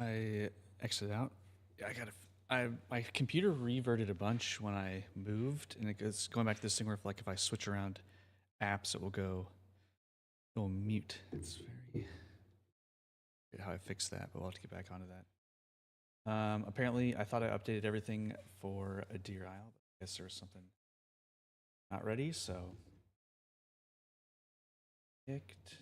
I exited out. Yeah, my computer reverted a bunch when I moved, and it's going back to this thing where if I switch around apps, it will mute. It's very weird how I fixed that, but we'll have to get back onto that. Apparently, I thought I updated everything for a DeerIsle, but I guess there was something not ready, so picked.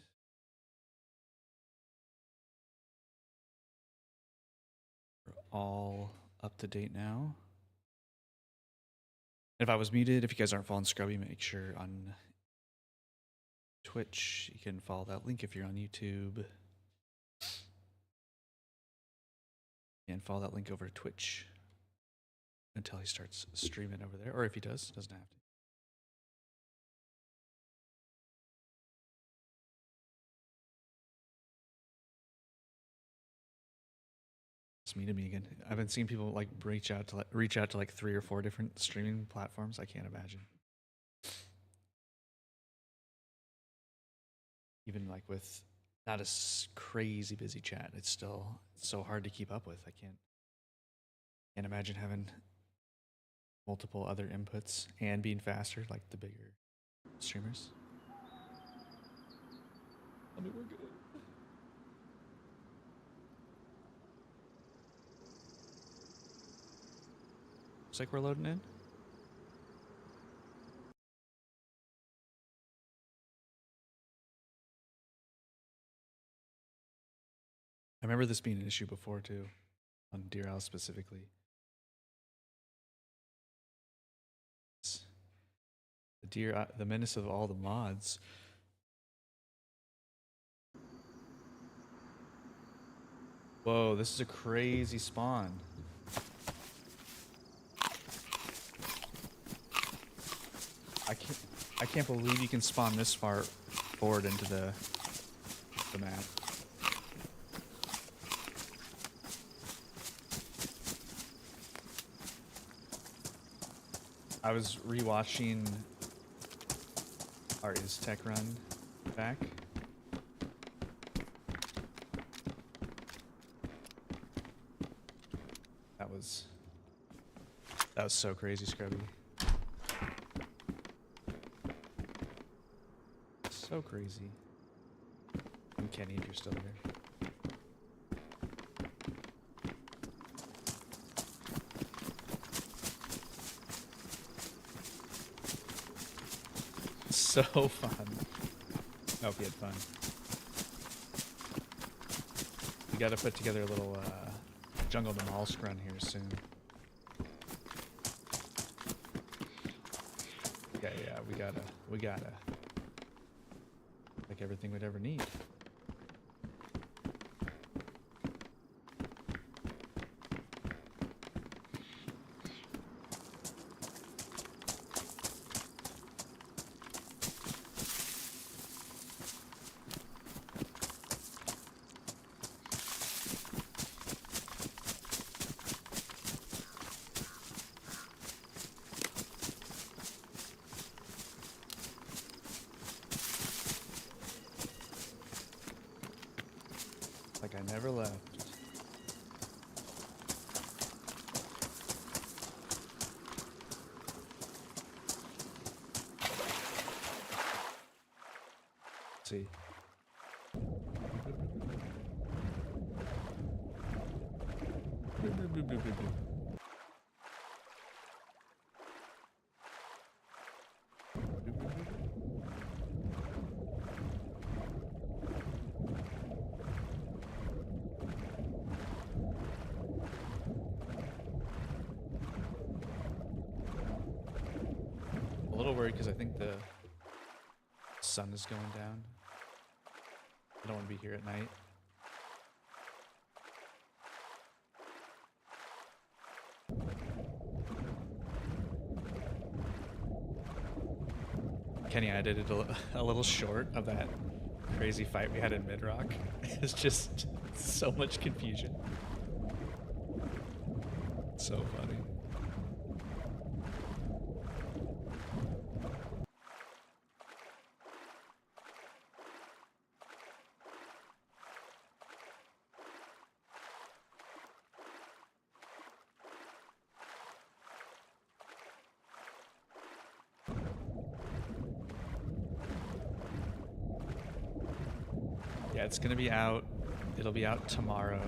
We're all up to date now. If I was muted, if you guys aren't following Scrubby, make sure on Twitch you can follow that link. If you're on YouTube, and follow that link over to Twitch until he starts streaming over there, or if he doesn't have to. It's me to me again. I've been seeing people like reach out to like 3 or 4 different streaming platforms. I can't imagine. Even like with not a crazy busy chat, it's still so hard to keep up with. I can't imagine having multiple other inputs and being faster like the bigger streamers. Let me work it. Looks like we're loading in. I remember this being an issue before too, on DeerIsle specifically. The menace of all the mods. Whoa, this is a crazy spawn. I can't believe you can spawn this far forward into the map. I was rewatching our Tech run back. That was so crazy, Scrubby. So crazy. And Kenny, if you're still there. So fun. I hope you had fun. We gotta put together a little jungle demolish run here soon. Yeah, we gotta like everything we'd ever need. Like I never left. Let's see. A little worried because I think the sun is going down. I don't want to be here at night. Kenny, I did it a little short of that crazy fight we had in Midrock. It's just so much confusion. So funny. Yeah, it's gonna be out. It'll be out tomorrow,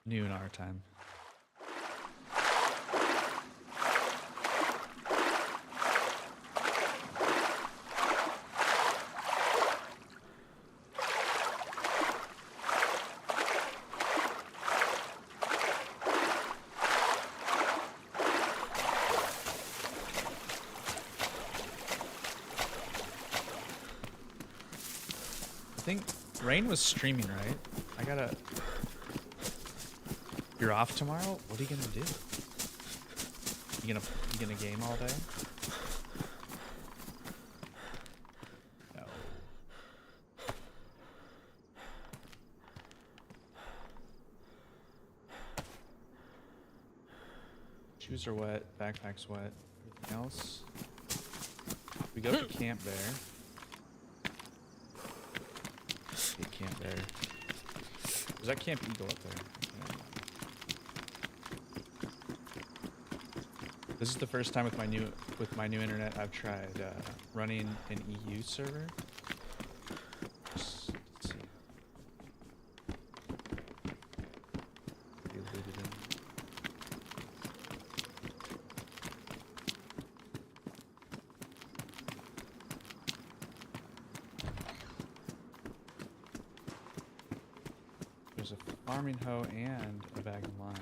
noon our time. I think Rain was streaming, right? I gotta... You're off tomorrow? What are you gonna do? You gonna game all day? No. Shoes are wet, backpack's wet. Everything else? We go to camp there. Camp there. There's that Camp Eagle up there. Yeah. This is the first time with my new internet I've tried running an EU server. Let's see. There's a farming hoe and a bag of lime.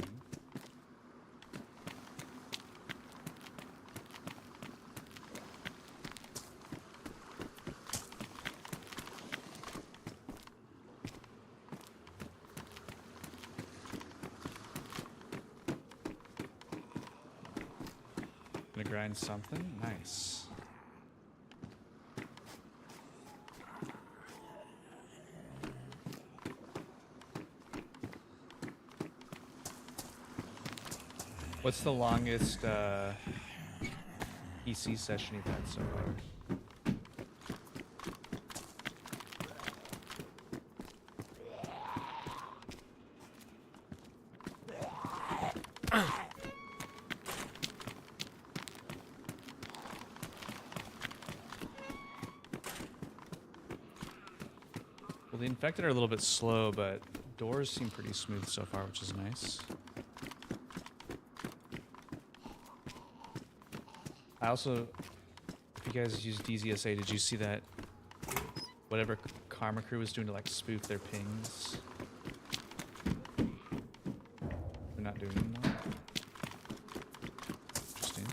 Gonna grind something? Nice. What's the longest PC session you've had so far? Well, the infected are a little bit slow, but doors seem pretty smooth so far, which is nice. I also, if you guys use DZSA, did you see that whatever Karma Crew was doing to like spoof their pings? They're not doing anymore. Interesting.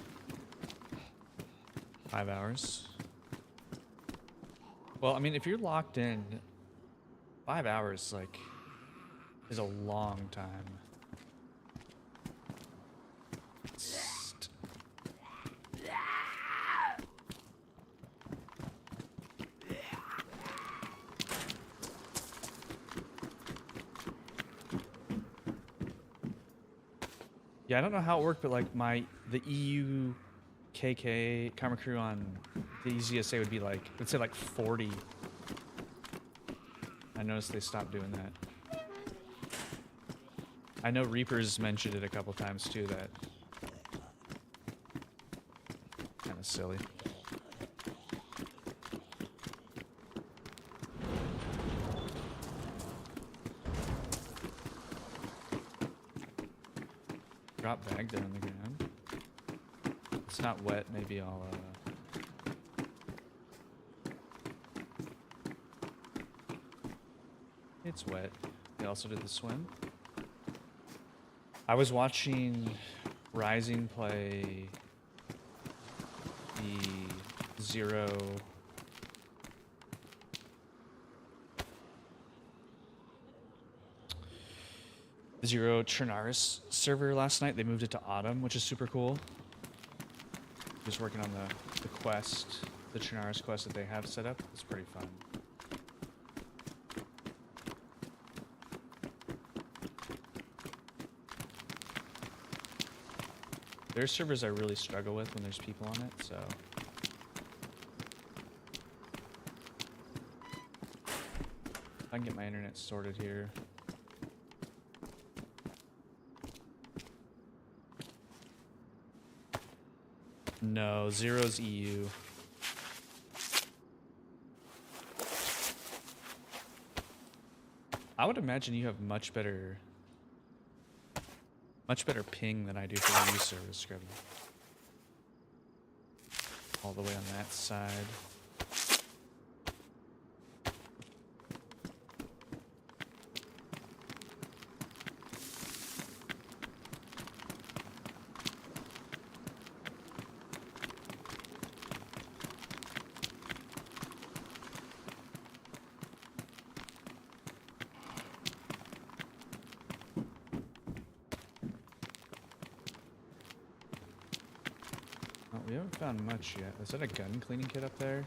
5 hours. Well, I mean, if you're locked in, 5 hours like is a long time. Yeah, I don't know how it worked, but like the EU KK Karma Crew on the DZSA would be like, let's say like 40. I noticed they stopped doing that. I know Reapers mentioned it a couple times too, that kind of silly. Drop bag down on the ground. It's not wet, maybe I'll it's wet. They also did the swim. I was watching Rising play the Zero Trinaris server last night. They moved it to Autumn, which is super cool. Just working on the quest, the Trinaris quest that they have set up. It's pretty fun. There's servers I really struggle with when there's people on it, so. I can get my internet sorted here. No, Zero's EU. I would imagine you have much better ping than I do for the U service, Scrubby. All the way on that side. We haven't found much yet. Is that a gun cleaning kit up there?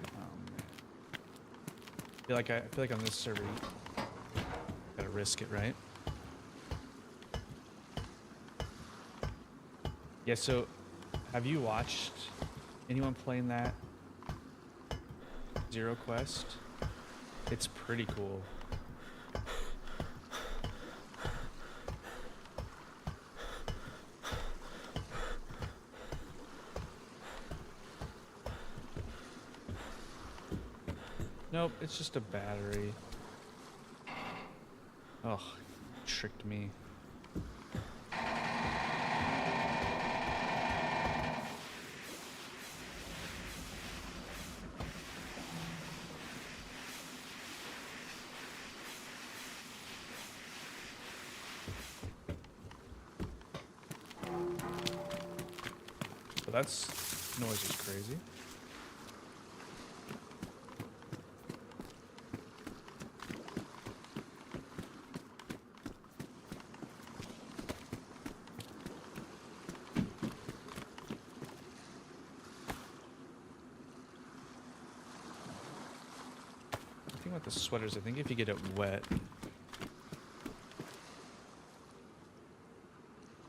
Man. I feel like on this server, you gotta risk it, right? Yeah. So, have you watched anyone playing that Zero Quest? It's pretty cool. Nope, it's just a battery. Oh, tricked me. So that's noise is crazy. With the sweaters, I think if you get it wet.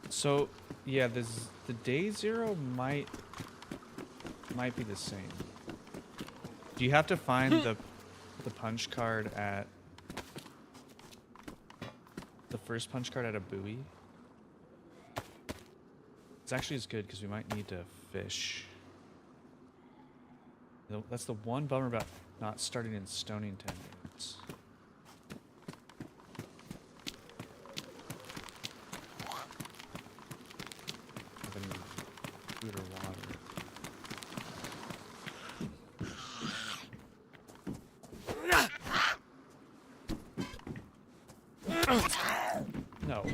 So yeah, the DayZ might be the same. Do you have to find the punch card at the first punch card at a buoy? It's actually as good because we might need to fish. That's the one bummer about not starting in Stonington. It's have any food or water. No.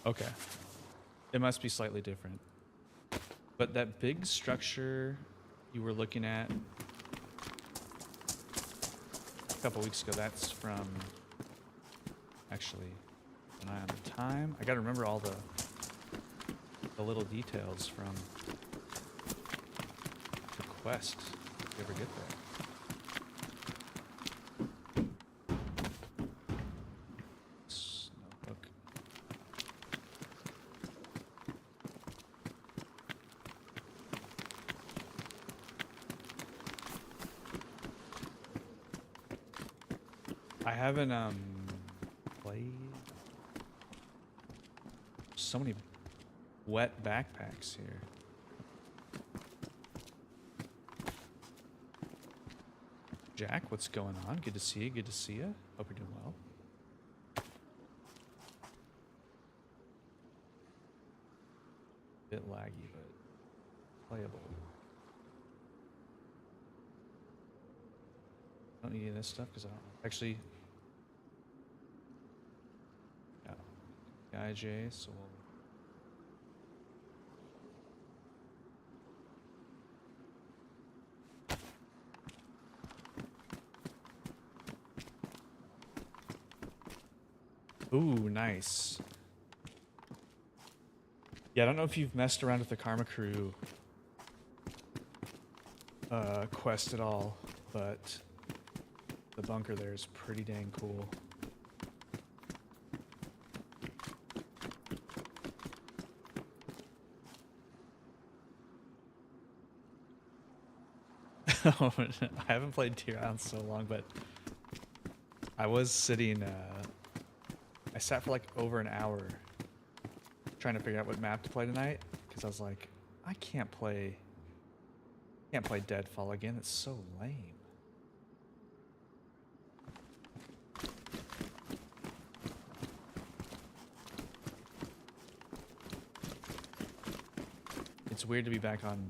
Okay. It must be slightly different. But that big structure you were looking at a couple weeks ago, that's from actually an eye on the time. I gotta remember all the little details from the quest if you ever get there. I haven't played so many wet backpacks here. Jack, what's going on? Good to see you. Good to see you. Hope you're doing well. Bit laggy, but playable. Don't need any of this stuff because I don't actually. Yeah, IJ, so ooh, nice. Yeah, I don't know if you've messed around with the Karma Crew quest at all, but the bunker there is pretty dang cool. I haven't played DeerIsle in so long, but I was sitting, I sat for like over an hour trying to figure out what map to play tonight because I was like, I can't play Deadfall again. It's so lame. It's weird to be back on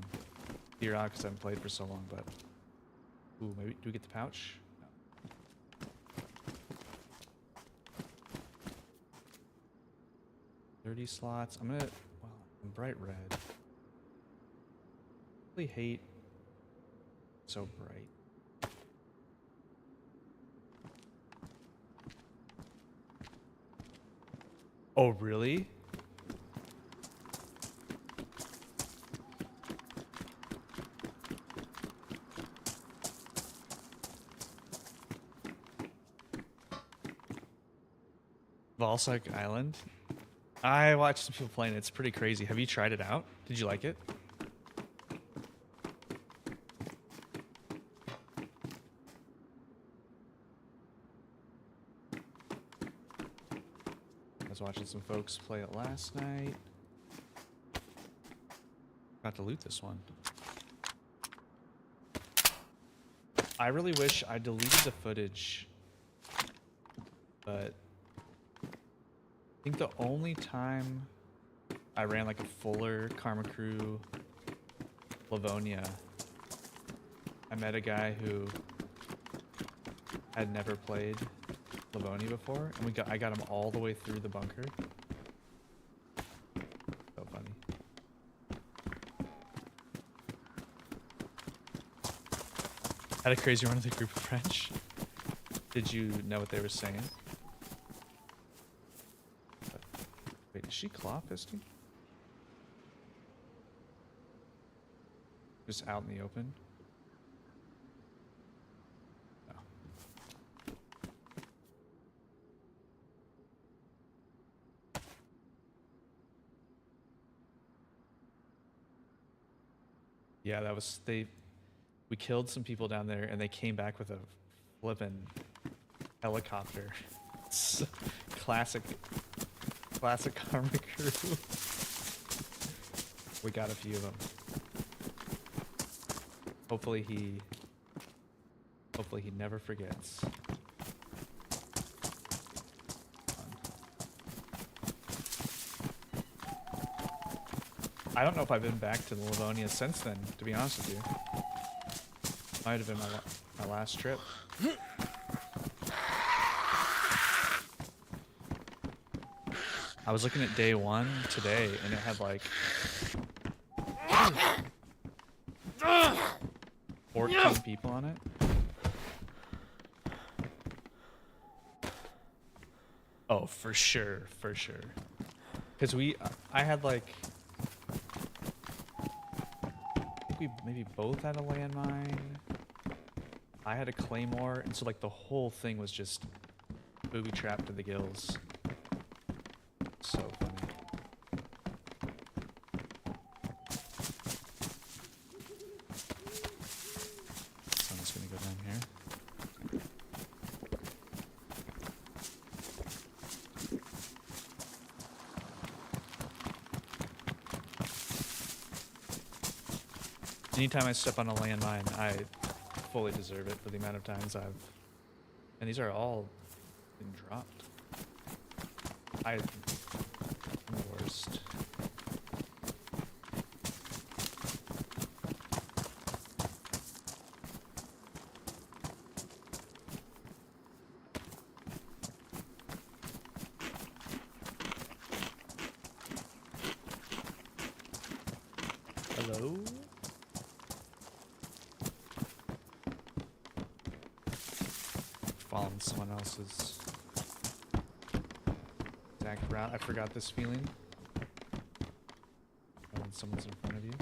DeerIsle because I haven't played for so long, but ooh, maybe do we get the pouch? No. 30 slots. I'm gonna, well, I'm bright red. I really hate so bright. Oh, really? Valsec Island? I watched some people playing it. It's pretty crazy. Have you tried it out? Did you like it? I was watching some folks play it last night. Got to loot this one. I really wish I deleted the footage, but I think the only time I ran like a fuller Karma Crew Livonia, I met a guy who had never played Livonia before, and I got him all the way through the bunker. So funny. Had a crazy run with a group of French. Did you know what they were saying? Wait, is she claw fisting? Just out in the open? No. Yeah, that was we killed some people down there and they came back with a flippin' helicopter. It's classic Karma Crew. We got a few of them. Hopefully he never forgets. I don't know if I've been back to the Livonia since then, to be honest with you. Might have been my last trip. I was looking at day 1 today, and it had like 14 people on it. Oh, for sure, for sure. Because I had like, I think we maybe both had a landmine. I had a claymore, and so like the whole thing was just booby trapped to the gills. So funny. So I'm just gonna go down here. Anytime I step on a landmine, I fully deserve it for the amount of times I've... And these are all been dropped. I'm the worst. Hello? Following someone else's exact route. I forgot this feeling. When someone's in front of you.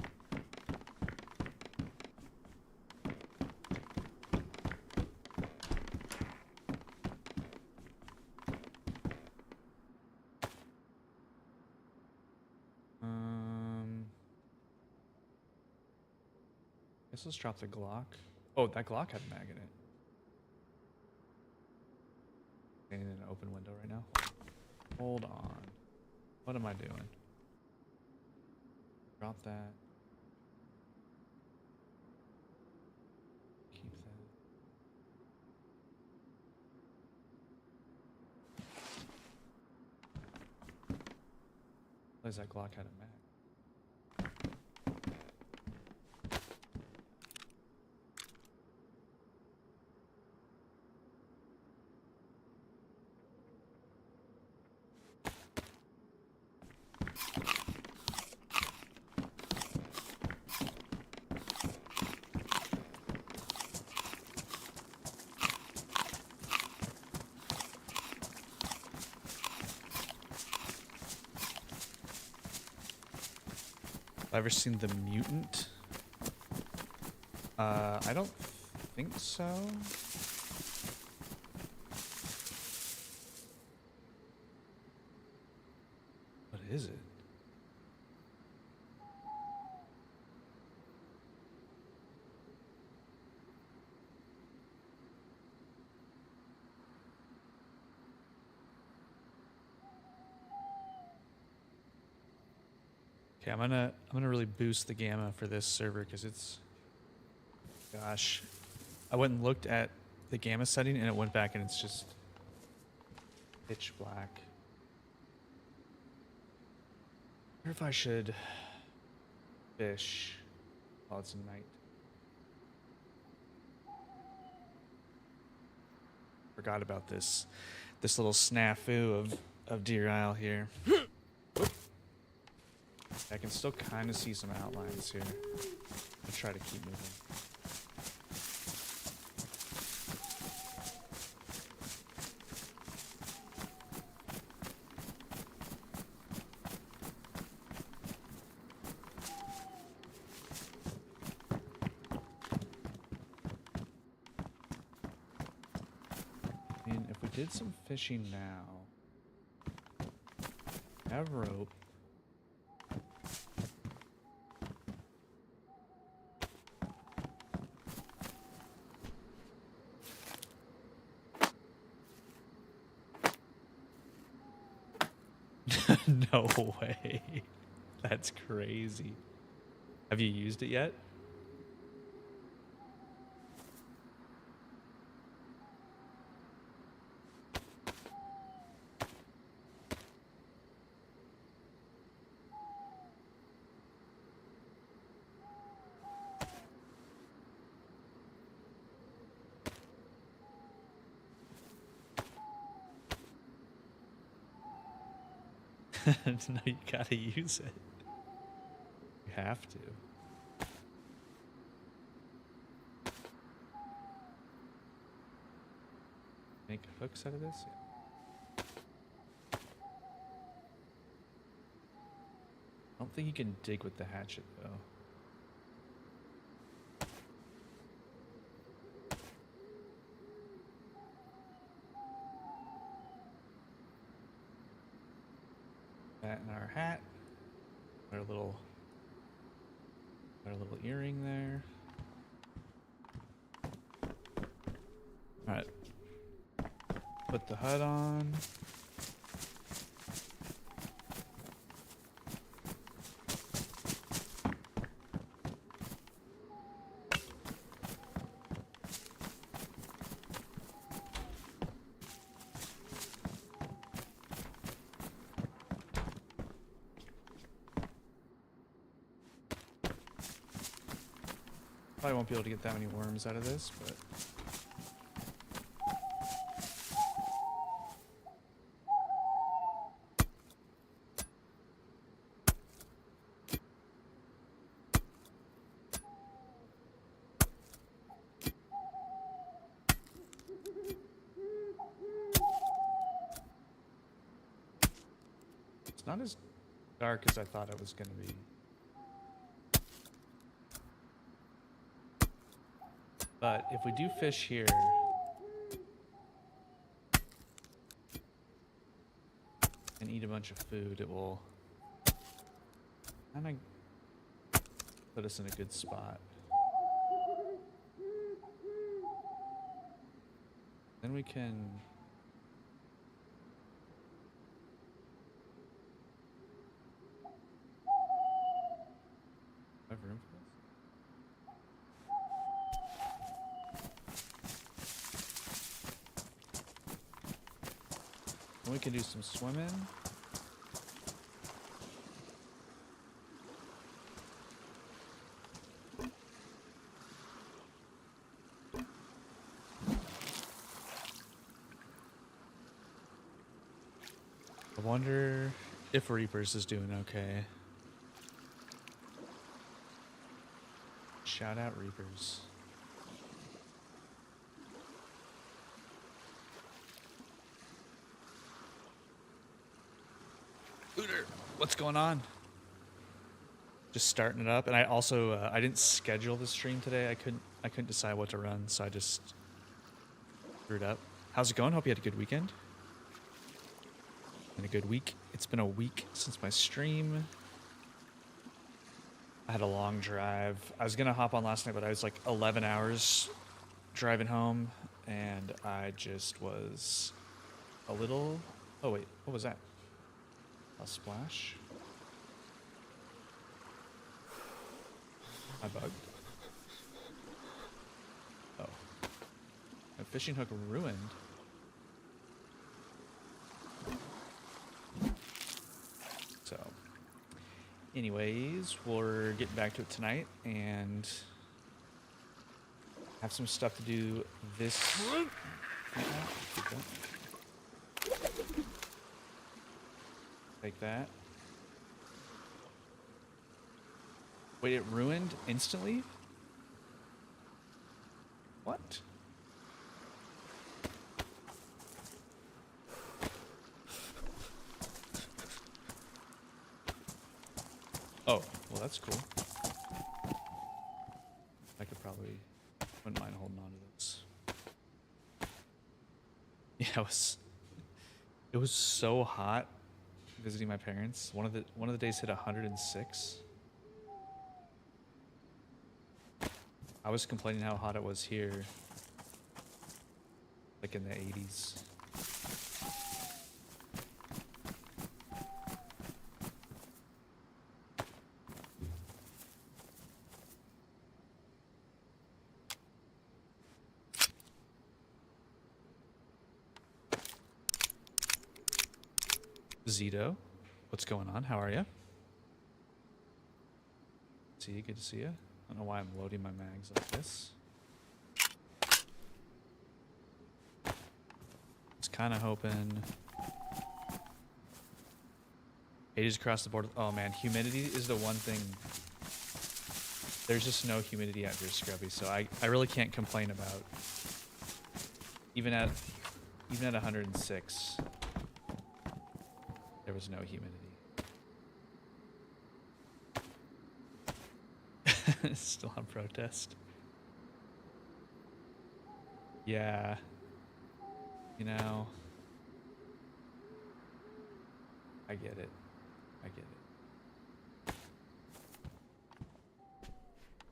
Guess let's drop the Glock. Oh, that Glock had a mag in it. Standing in an open window right now. Hold on. What am I doing? Drop that. Keep that. Why does that Glock had a mag? Ever seen The Mutant? I don't think so. What is it? Okay, I'm gonna really boost the gamma for this server because it's, gosh, I went and looked at the gamma setting and it went back and it's just pitch black. I wonder if I should fish while it's night. Forgot about this little snafu of DeerIsle here. I can still kind of see some outlines here. I'll try to keep moving. And if we did some fishing now, have rope. No way. That's crazy. Have you used it yet? No, you gotta use it. You have to. Make hooks out of this? Yeah. I don't think you can dig with the hatchet, though. That in our hat. Our little earring there. Alright. Put the HUD on. Probably won't be able to get that many worms out of this, but... It's not as dark as I thought it was going to be. But if we do fish here, and eat a bunch of food, it will kind of put us in a good spot. Then we can... We can do some swimming. I wonder if Reapers is doing okay. Shout out Reapers. Booter, what's going on? Just starting it up, and I also I didn't schedule the stream today. I couldn't decide what to run, so I just threw it up. How's it going? Hope you had a good weekend. And a good week. It's been a week since my stream. I had a long drive. I was gonna hop on last night, but I was like 11 hours driving home, and I just was a little. Oh wait, what was that? A splash? I bugged. Oh, my fishing hook ruined. So, anyways, we're getting back to it tonight and have some stuff to do this. Take that. Wait, it ruined instantly? What? Oh, well that's cool. I could probably, wouldn't mind holding on to this. Yeah, it was so hot visiting my parents. One of the days hit 106. I was complaining how hot it was here, like in the 80s. Zito, what's going on? How are you? See you, good to see you. I don't know why I'm loading my mags like this. It's kind of hoping. 80s across the board. Oh man, humidity is the one thing. There's just no humidity out here, Scrubby, so I really can't complain about. Even at 106. There was no humidity. Still on protest. Yeah. You know. I get it. I get it.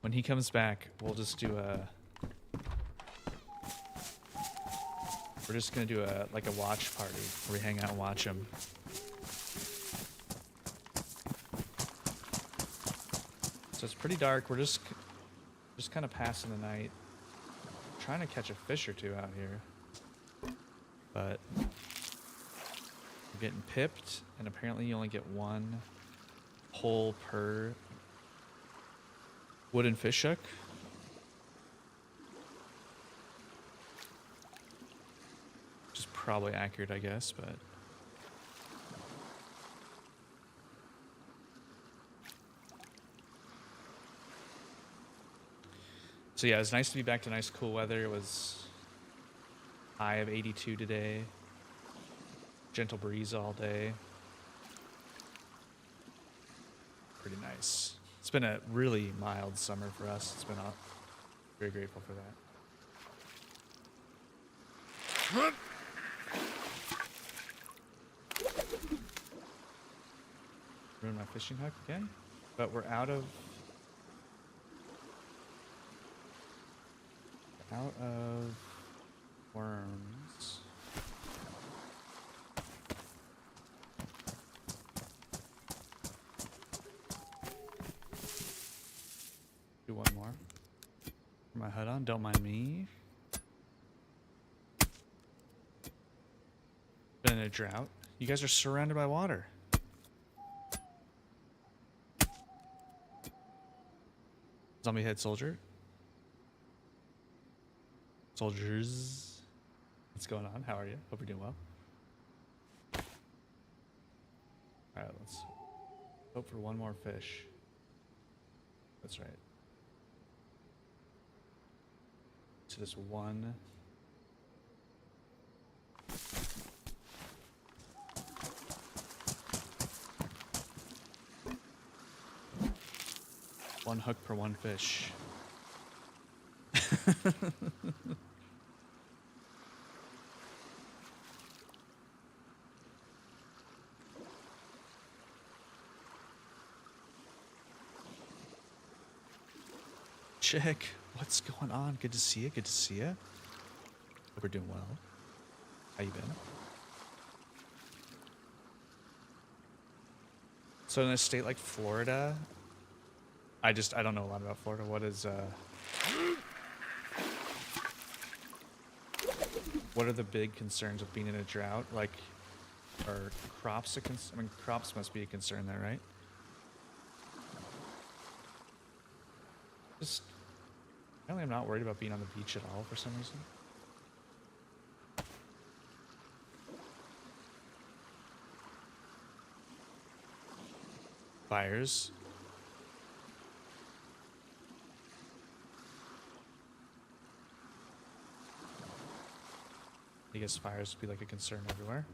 When he comes back, we'll just do a... We're just gonna do a watch party where we hang out and watch him. So it's pretty dark. We're just kind of passing the night, trying to catch a fish or two out here. But we're getting pipped, and apparently you only get one hole per wooden fish hook. Which is probably accurate, I guess, but... So yeah, it was nice to be back to nice cool weather. It was high of 82 today. Gentle breeze all day. Pretty nice. It's been a really mild summer for us. It's been very grateful for that. Ruined my fishing hook again, but we're out of worms. Do one more. Put my HUD on, don't mind me. Been in a drought. You guys are surrounded by water. Zombie head soldier. Soldiers. What's going on? How are you? Hope you're doing well. Alright, let's hope for one more fish. That's right. To this one. One hook per one fish. Chick, what's going on? Good to see you. Good to see you. Hope we're doing well. How you been? So in a state like Florida, I don't know a lot about Florida. What are the big concerns of being in a drought? Like, are crops a concern? I mean, crops must be a concern there, right? Apparently I'm not worried about being on the beach at all for some reason. Fires. I guess fires would be like a concern everywhere.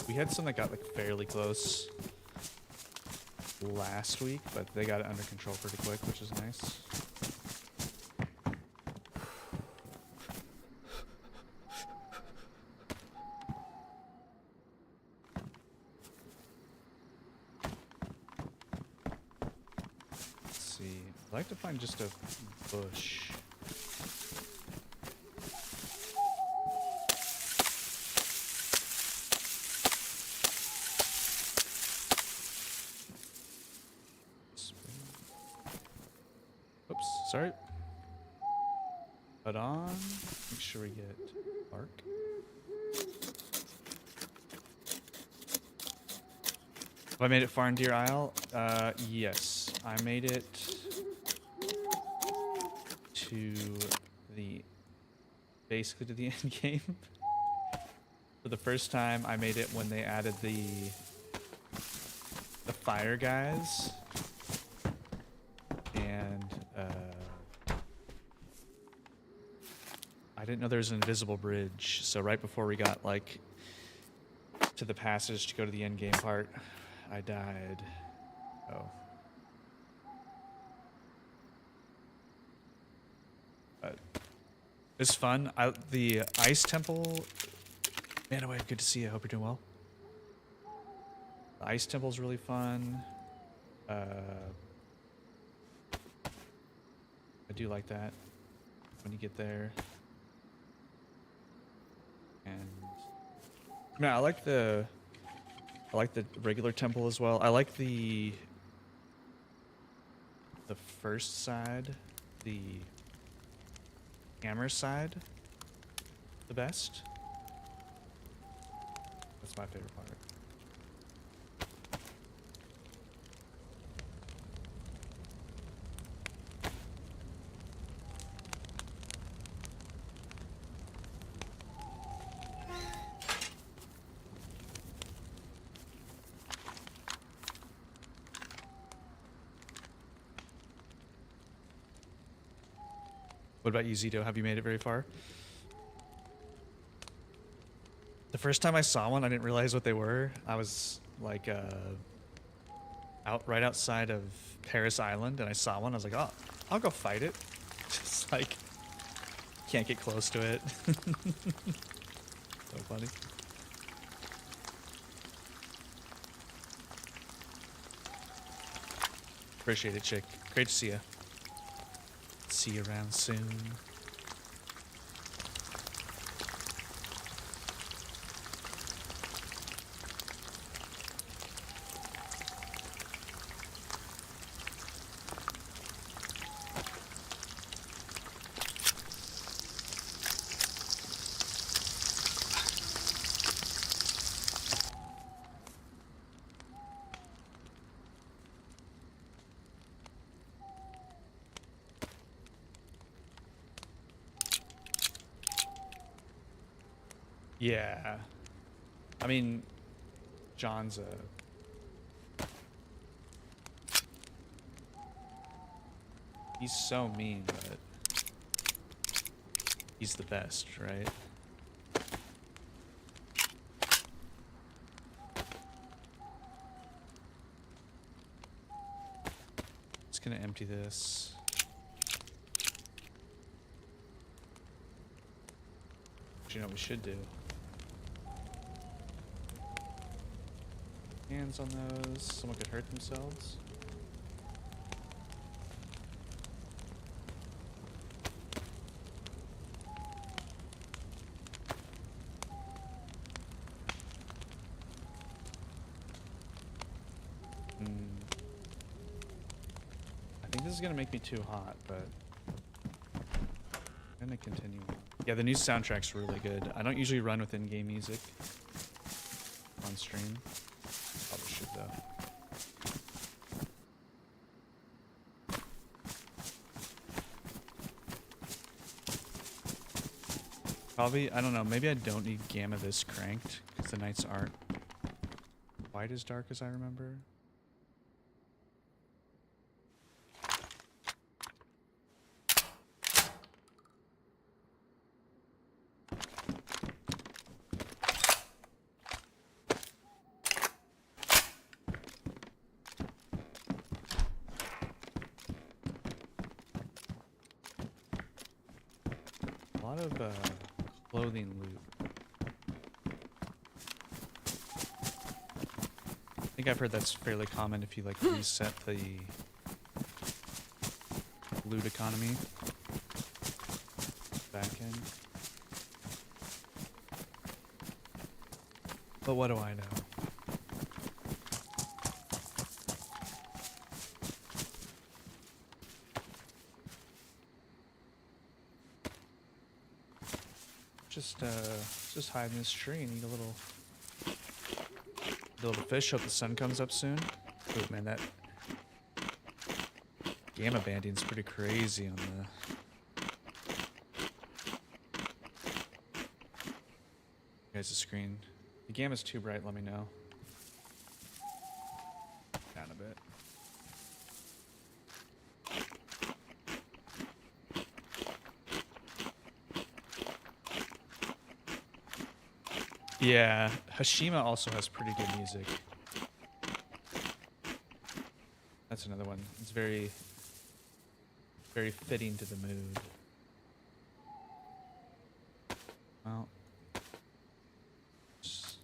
We had some that got like fairly close last week, but they got it under control pretty quick, which is nice. Let's see. I'd like to find just a bush. Oops, sorry. Put on. Make sure we get bark. Have I made it far in DeerIsle? Yes. I made it to basically to the end game. For the first time, I made it when they added the fire guys. I didn't know there was an invisible bridge, so right before we got like to the passage to go to the end game part, I died. Oh. But it's fun. The ice temple. Man, away, good to see you. I hope you're doing well. The ice temple's really fun. I do like that when you get there. And yeah, I like the regular temple as well. I like the first side, the hammer side, the best. That's my favorite part. What about you, Zito? Have you made it very far? The first time I saw one, I didn't realize what they were. I was like right outside of Paris Island, and I saw one. I was like, oh, I'll go fight it. Just like, can't get close to it. So funny. Appreciate it, chick. Great to see you. See you around soon. Yeah. I mean, John's he's so mean, but he's the best, right? Just gonna empty this. You know what we should do? Hands on those. Someone could hurt themselves. I think this is gonna make me too hot, but I'm gonna continue on. Yeah, the new soundtrack's really good. I don't usually run with in-game music on stream. Probably should though. Probably, I don't know, maybe I don't need gamma this cranked because the nights aren't quite as dark as I remember. A lot of clothing loot. I think I've heard that's fairly common if you like reset the loot economy back end. But what do I know? Just hide in this tree and eat a little fish. Hope the sun comes up soon. Oh man, that gamma banding's pretty crazy on the guys' screen. The gamma's too bright, let me know. Down a bit. Yeah, Hashima also has pretty good music. That's another one. It's very, very fitting to the mood. Well, just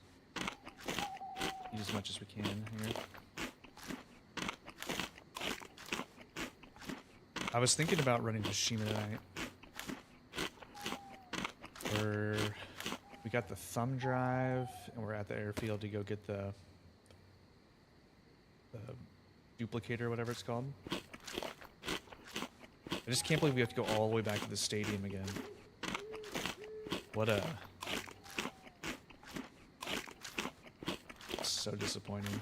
eat as much as we can here. I was thinking about running Hashima tonight. We got the thumb drive, and we're at the airfield to go get the duplicator, or whatever it's called. I just can't believe we have to go all the way back to the stadium again. What a... So disappointing.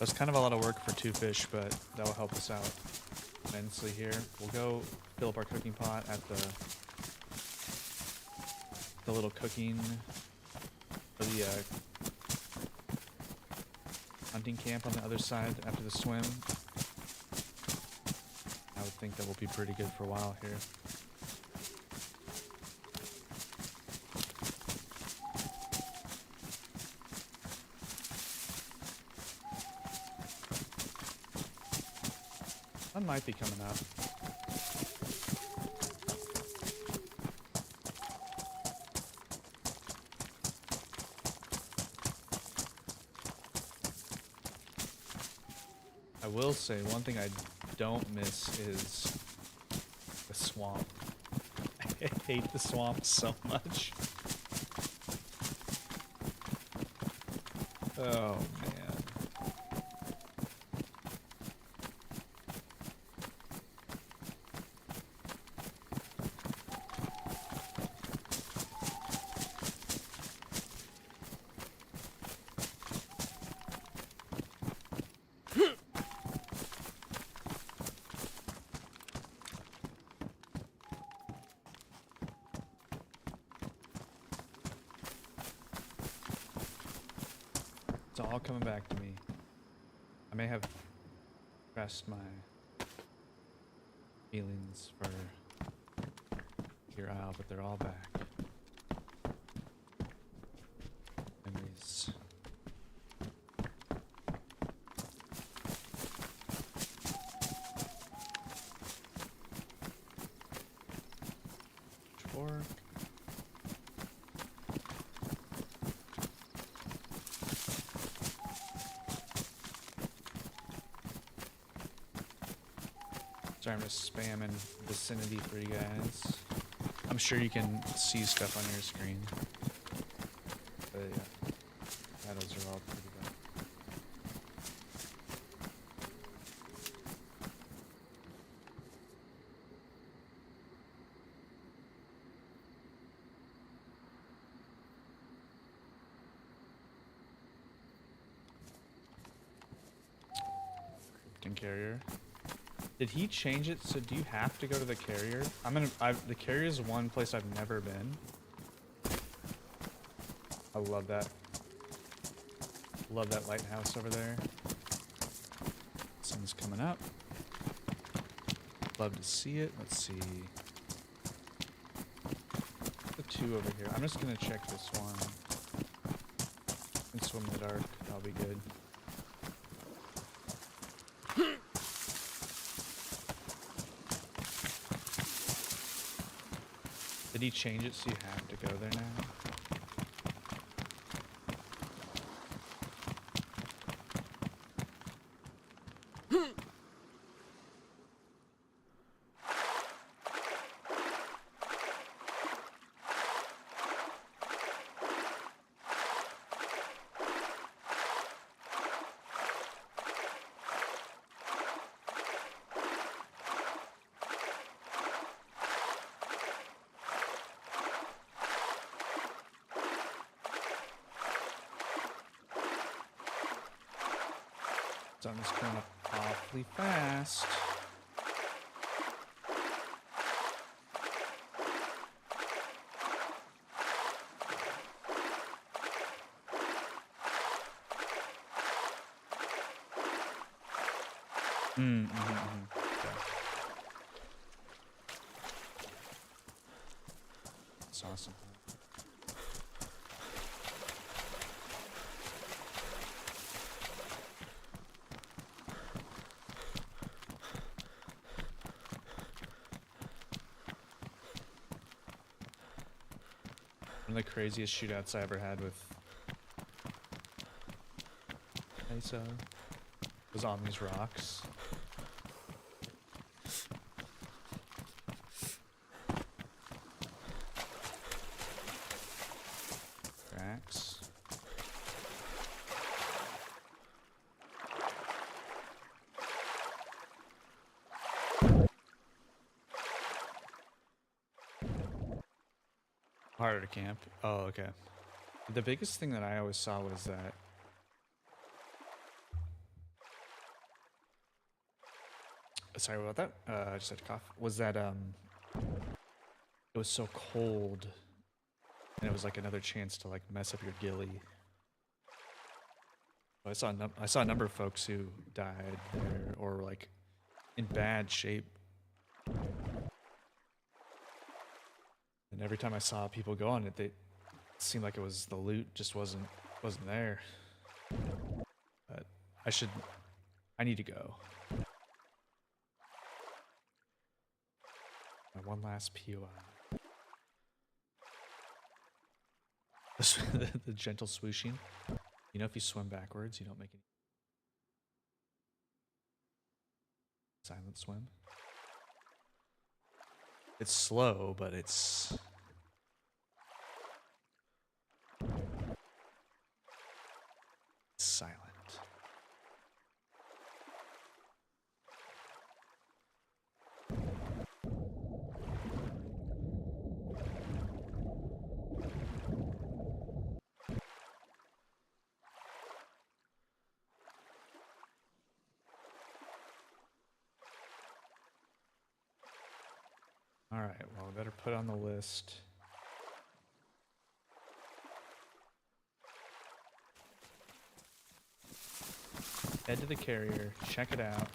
That's kind of a lot of work for 2 fish, but that will help us out immensely here. We'll go fill up our cooking pot at the little cooking for the hunting camp on the other side after the swim. I would think that will be pretty good for a while here. Sun might be coming up. I will say one thing I don't miss is the swamp. I hate the swamp so much. Oh man. It's all coming back to me. I may have pressed my feelings for DeerIsle, but they're all back. Memories. Fork. Sorry, I'm just spamming vicinity for you guys. I'm sure you can see stuff on your screen. But yeah, battles are all pretty bad. Krypton carrier. Did he change it? So do you have to go to the carrier? The carrier is one place I've never been. I love that. Love that lighthouse over there. Sun's coming up. Love to see it. Let's see. The two over here. I'm just gonna check this one. And swim in the dark. That'll be good. Did he change it so you have to go there now? Sun's coming up awfully fast. Okay. That's awesome. One of the craziest shootouts I ever had with DayZ was on these rocks. Cracks. Harder to camp. Oh, okay. The biggest thing that I always saw was that sorry about that. I just had to cough. Was that it was so cold, and it was like another chance to like mess up your ghillie. I saw a number of folks who died there or were like in bad shape. And every time I saw people go on it, it seemed like it was the loot just wasn't there. But I need to go. My one last POI. The gentle swooshing. You know, if you swim backwards, you don't make any silent swim. It's slow, but it's silent. All right, well, we better put on the list. Head to the carrier, check it out.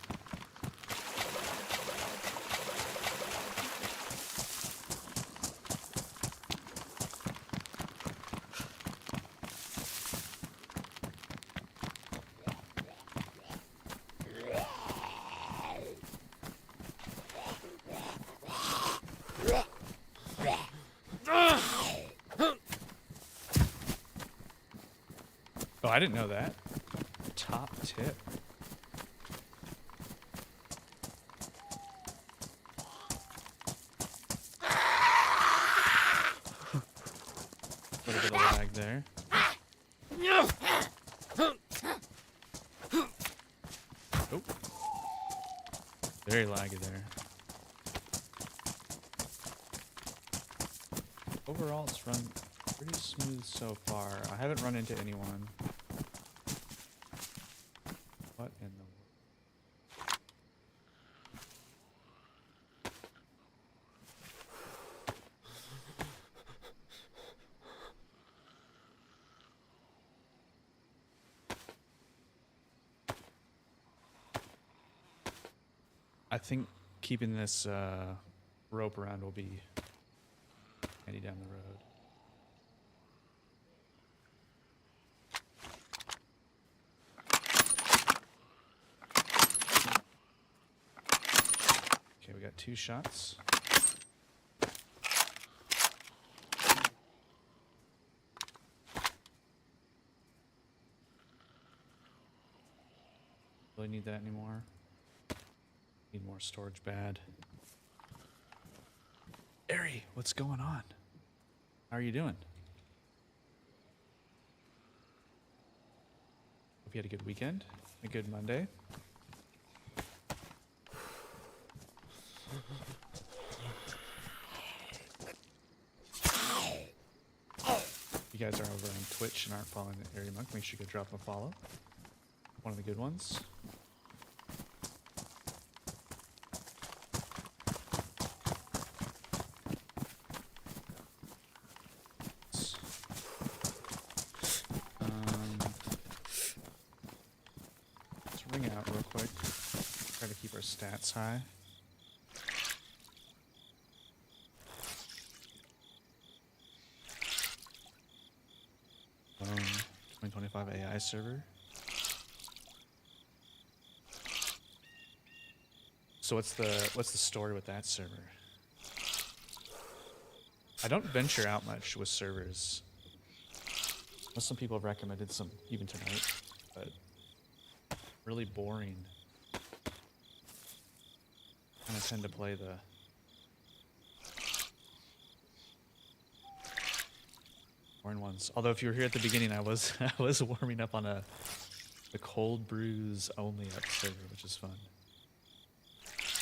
Oh, I didn't know that. Top tip. A little bit of lag there. Oh. Very laggy there. Overall, it's run pretty smooth so far. I haven't run into anyone. What in the world? I think keeping this rope around will be handy down the road. Okay, we got 2 shots. Really need that anymore. Need more storage, bad. Ari, what's going on? How are you doing? Hope you had a good weekend, a good Monday. If you guys are over on Twitch and aren't following the Ari Monk, make sure you go drop him a follow. One of the good ones. Let's ring out real quick. Try to keep our stats high. Phone 2025 AI server. So what's the story with that server? I don't venture out much with servers. Some people have recommended some even tonight, but really boring. Kind of tend to play the boring ones. Although if you were here at the beginning, I was warming up on the cold brews only up server, which is fun.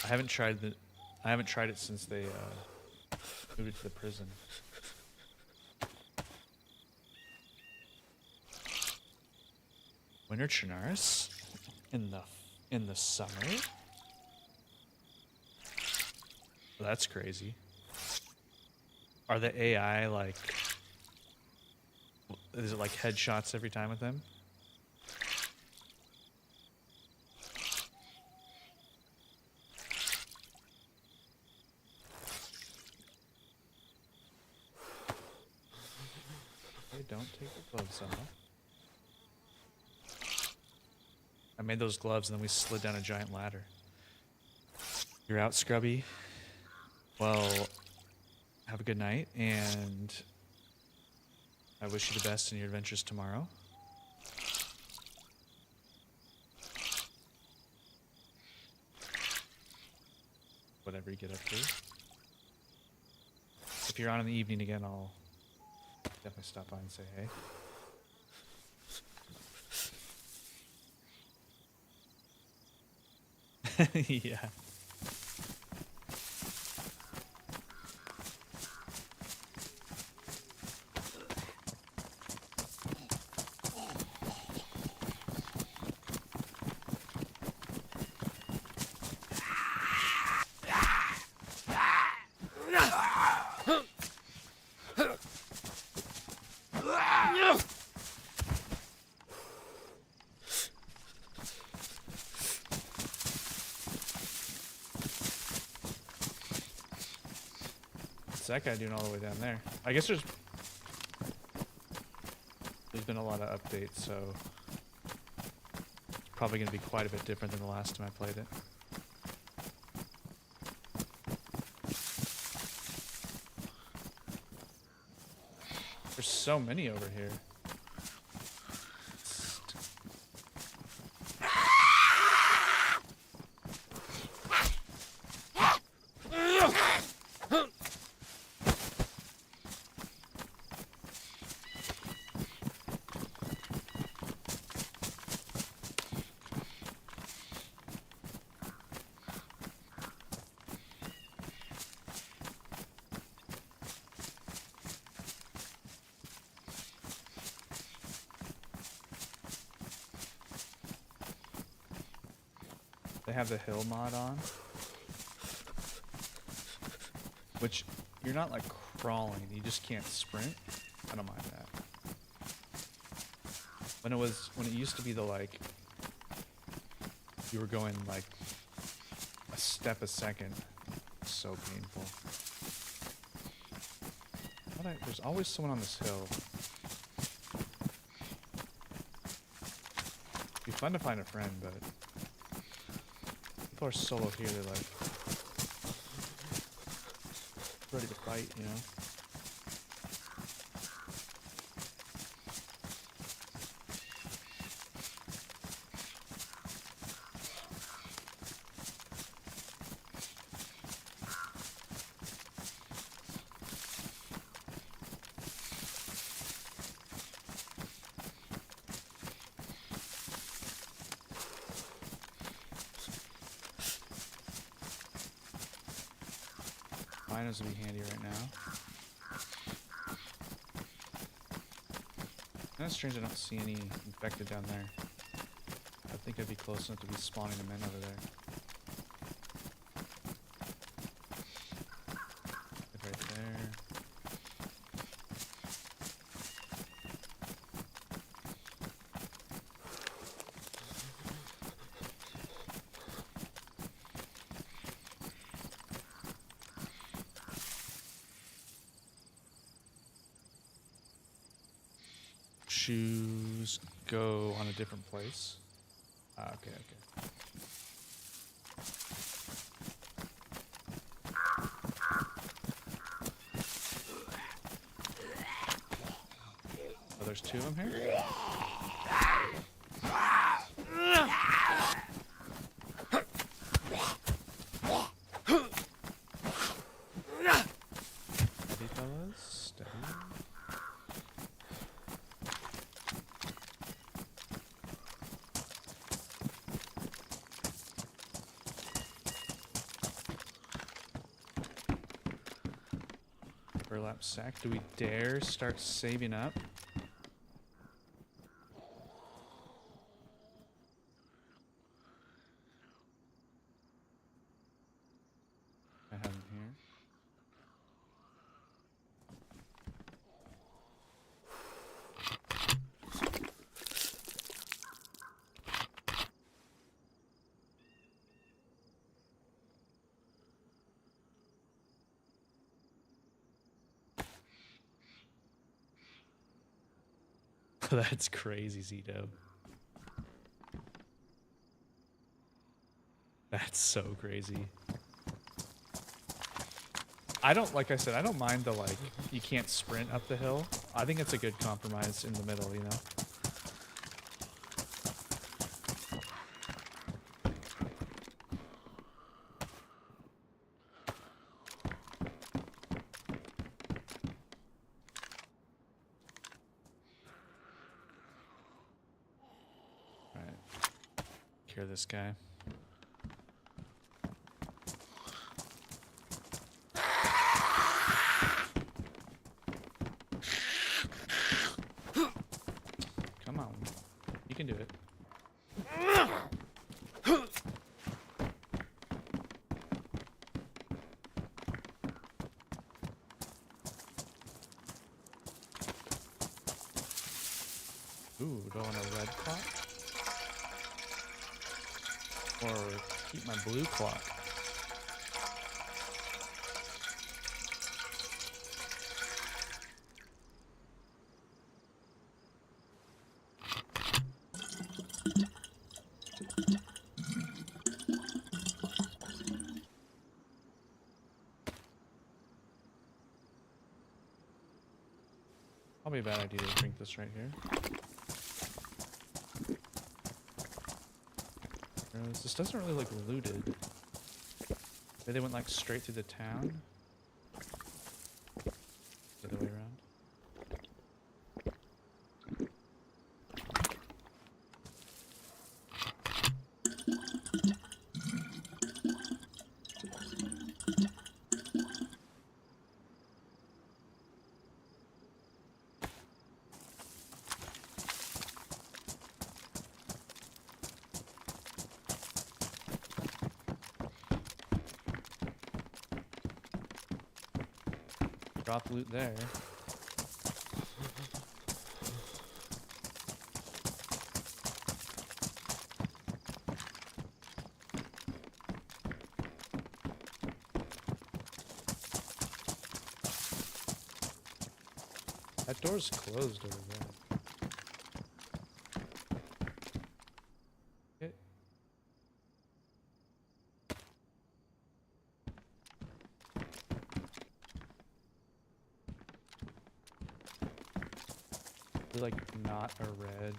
I haven't tried it since they moved it to the prison. Winter Chernarus in the summer? Well, that's crazy. Are the AI like? Is it like headshots every time with them? Okay, don't take the gloves off. I made those gloves and then we slid down a giant ladder. You're out, Scrubby. Well, have a good night, and I wish you the best in your adventures tomorrow. Whatever you get up to. If you're on in the evening again, I'll definitely stop by and say hey. Yeah. What's that guy doing all the way down there? I guess there's been a lot of updates, so it's probably going to be quite a bit different than the last time I played it. There's so many over here. They have the hill mod on, which you're not like crawling, you just can't sprint. I don't mind that. When it used to be the like, you were going like a step a second, so painful. There's always someone on this hill. It'd be fun to find a friend, but people are solo here, they're like ready to fight, you know? Binos would be handy right now. That's strange I don't see any infected down there. I think I'd be close enough to be spawning them in over there. Like right there. Shoes go on a different place. Okay. Oh, there's two of them here? Steady, fellas. Steady. Burlap sack. Do we dare start saving up? I have them here. That's crazy, Z-Dub. That's so crazy. I don't, like I said, I don't mind the, like, you can't sprint up the hill. I think it's a good compromise in the middle, you know? This guy. Come on. You can do it. Ooh, do I want a red clock? Or keep my blue clock? Probably a bad idea to drink this right here. This doesn't really look looted. Maybe they went like straight through the town. The other way around. Drop loot there. That door's closed over there. Okay. Like not a red.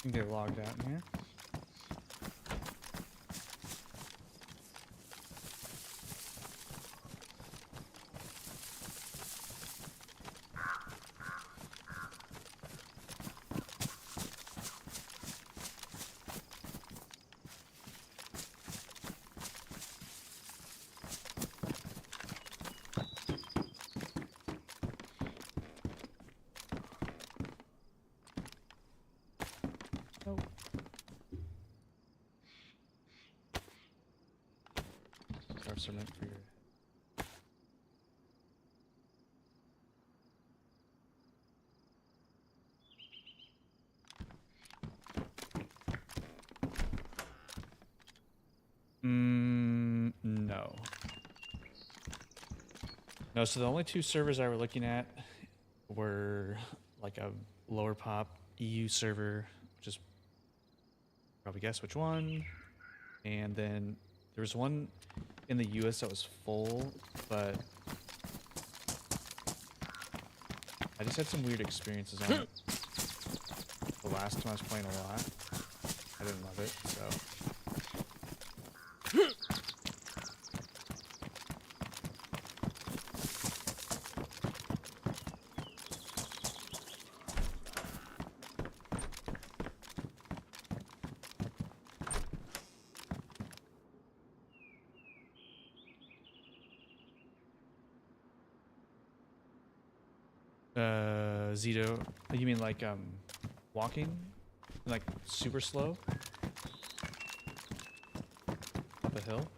You can get logged out in here. Nope. Carve cement for your... No. No, so the only two servers I were looking at were like a lower pop EU server, which is probably guess which one, and then there was one in the US that was full, but I just had some weird experiences on it. The last time I was playing a lot, I didn't love it, so. Zito, you mean like walking, like super slow up a hill?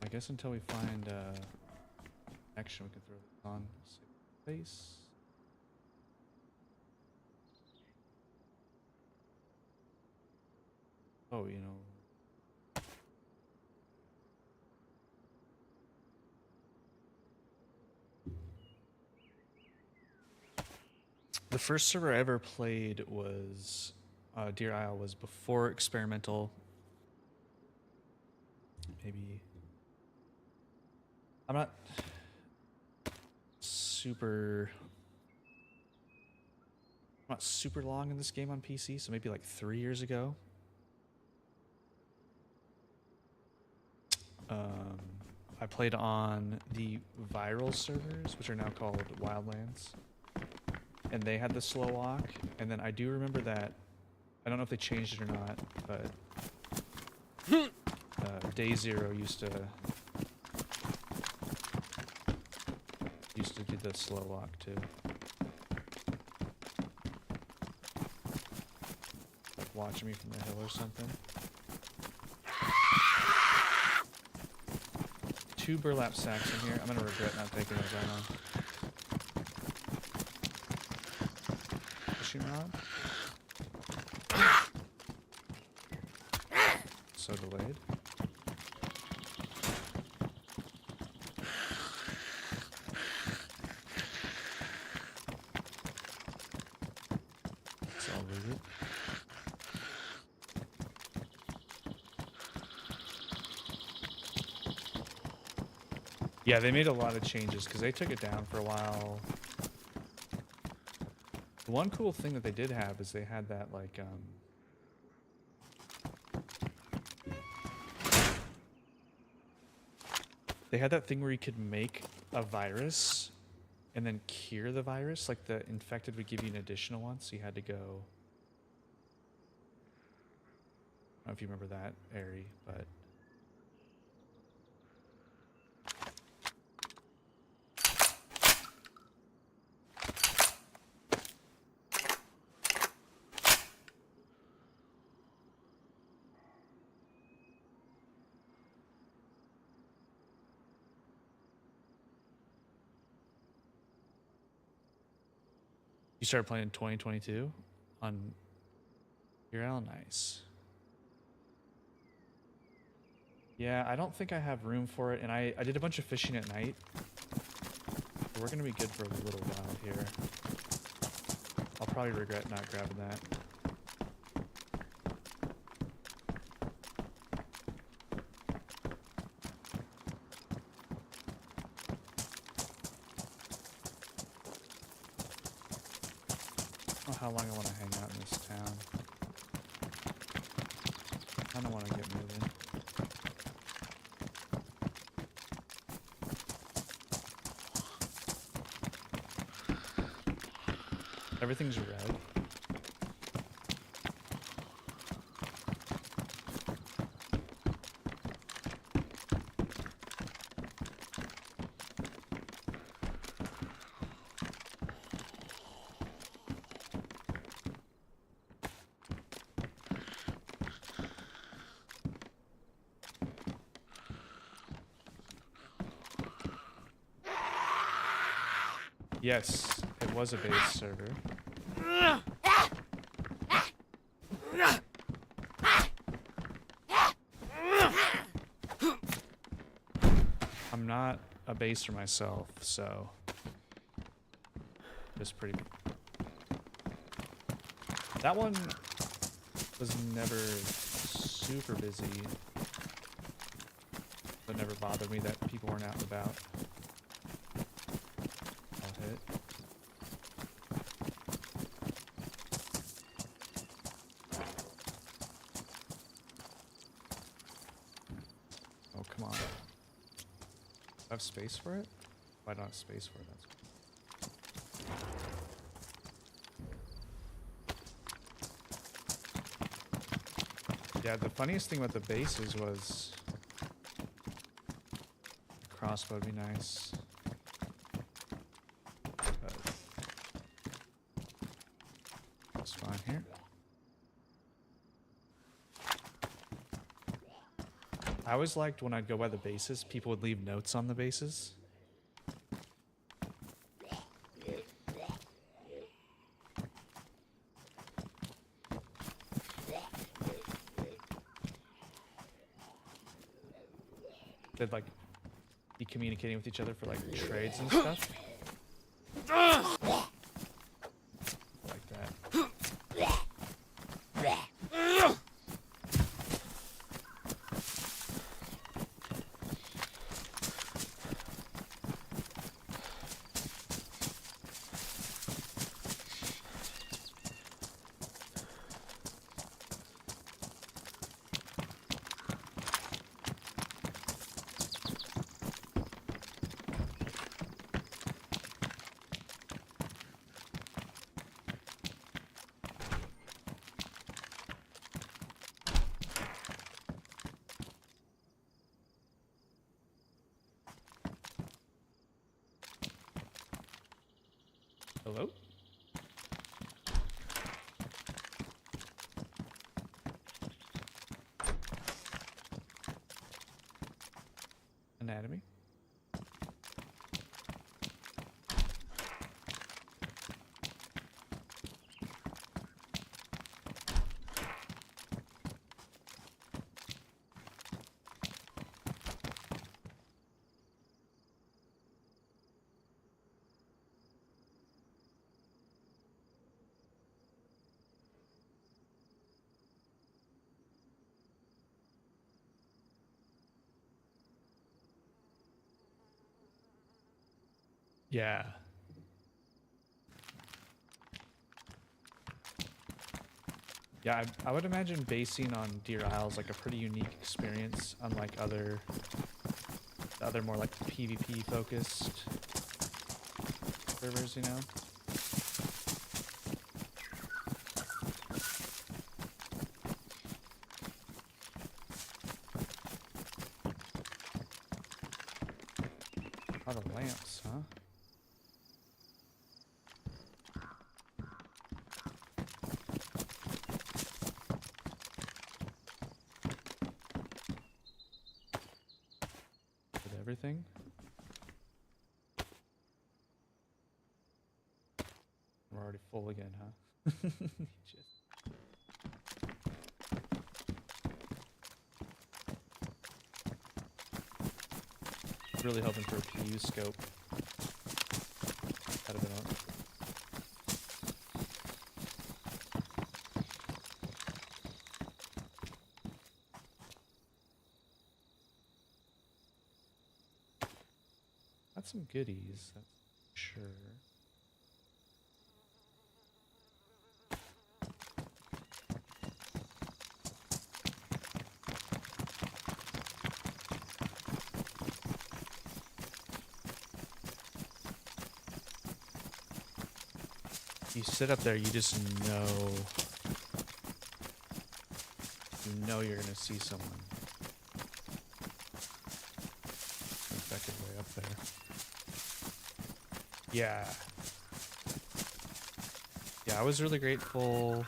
I guess until we find action, we can throw this on face. Oh, you know. The first server I ever played was DeerIsle, was before experimental. Maybe I'm not super long in this game on PC, so maybe like 3 years ago. I played on the viral servers, which are now called Wildlands, and they had the slow walk. And then I do remember that, I don't know if they changed it or not, but DayZ used to do the slow walk too. watching me from the hill or something. 2 burlap sacks in here. I'm gonna regret not taking those down. Fishing rod. So delayed. So I'll leave it. Yeah, they made a lot of changes because they took it down for a while. The one cool thing that they did have is they had that like they had that thing where you could make a virus and then cure the virus. Like the infected would give you an additional one, so you had to go. I don't know if you remember that, Ari, but you started playing in 2022 on DeerIsle? Nice. Yeah, I don't think I have room for it, and I did a bunch of fishing at night. So we're gonna be good for a little while here. I'll probably regret not grabbing that. I don't know how long I want to hang out in this town. I don't want to get moving. Everything's red. Yes, it was a base server. I'm not a baser myself, so just pretty. That one was never super busy, but never bothered me that people weren't out and about. I'll hit. Oh, come on. I have space for it? Why not have space for it? That's cool. Yeah, the funniest thing about the bases was the crossbow would be nice. But that's fine here. I always liked when I'd go by the bases, people would leave notes on the bases. They'd like be communicating with each other for like trades and stuff. Like that. anatomy. Yeah. Yeah, I would imagine basing on DeerIsle is like a pretty unique experience, unlike other more like PvP focused servers, you know? A lot of lamps, huh? With everything? We're already full again, huh? Just... Really hoping for a PU scope. That'd have been on. Got some goodies, that's sure. You sit up there, you just know you're gonna see someone. Infected way up there. Yeah. Yeah, I was really grateful.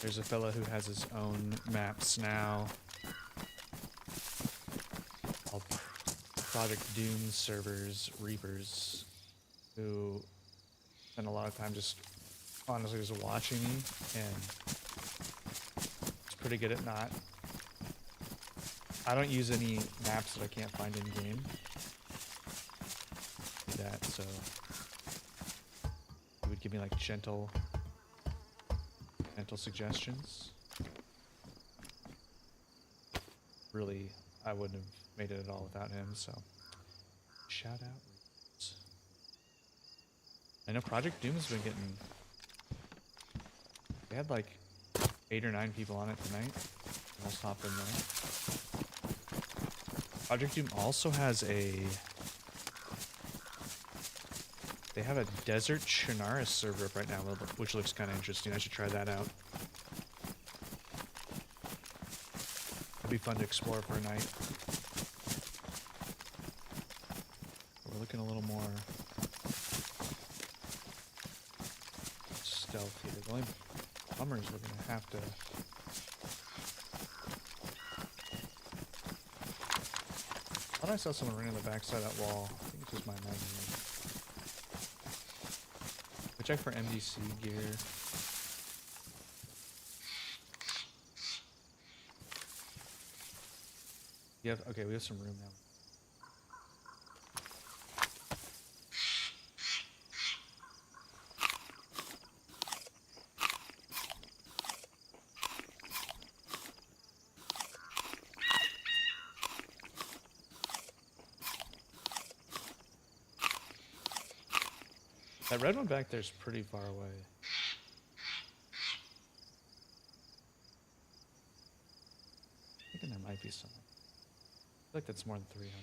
There's a fella who has his own maps now. Called Project Doom servers, Reapers, who spend a lot of time just honestly just watching me, and it's pretty good at not. I don't use any maps that I can't find in game. Do that, so he would give me like gentle suggestions. Really, I wouldn't have made it at all without him, so shout out. I know Project Doom's been getting... They had like 8 or 9 people on it tonight. Almost hopped in there. Project Doom also has a... They have a Desert Chernarus server up right now, which looks kind of interesting. I should try that out. It'd be fun to explore for a night. We're looking a little more stealth here. The only bummer is we're gonna have to... I thought I saw someone running on the backside of that wall. I think it's just my imagination. We check for MDC gear. Okay, we have some room now. That red one back there is pretty far away. I'm thinking there might be some. I feel like that's more than 300.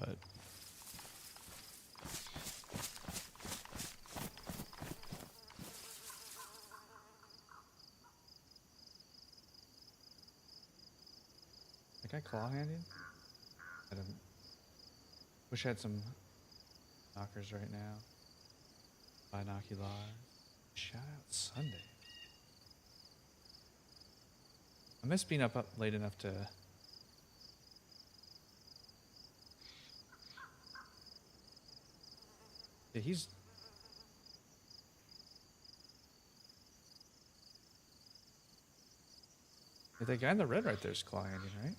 But that guy claw-handed? I don't... Wish I had some knockers right now. Binocular. Shout out Sunday. I miss being up late enough to. Yeah, he's. Yeah, that guy in the red right there is claw handing, right?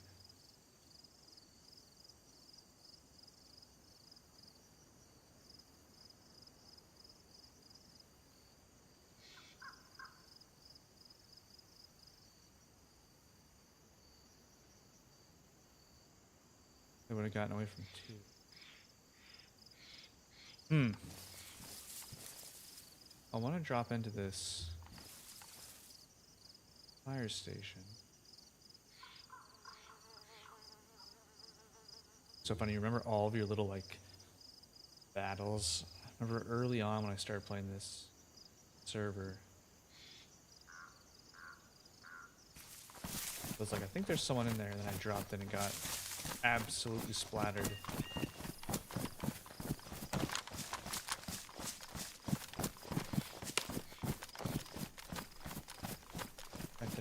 They would have gotten away from 2. I want to drop into this fire station. So funny, you remember all of your little like battles? I remember early on when I started playing this server. I was like, I think there's someone in there, and then I dropped in and got absolutely splattered.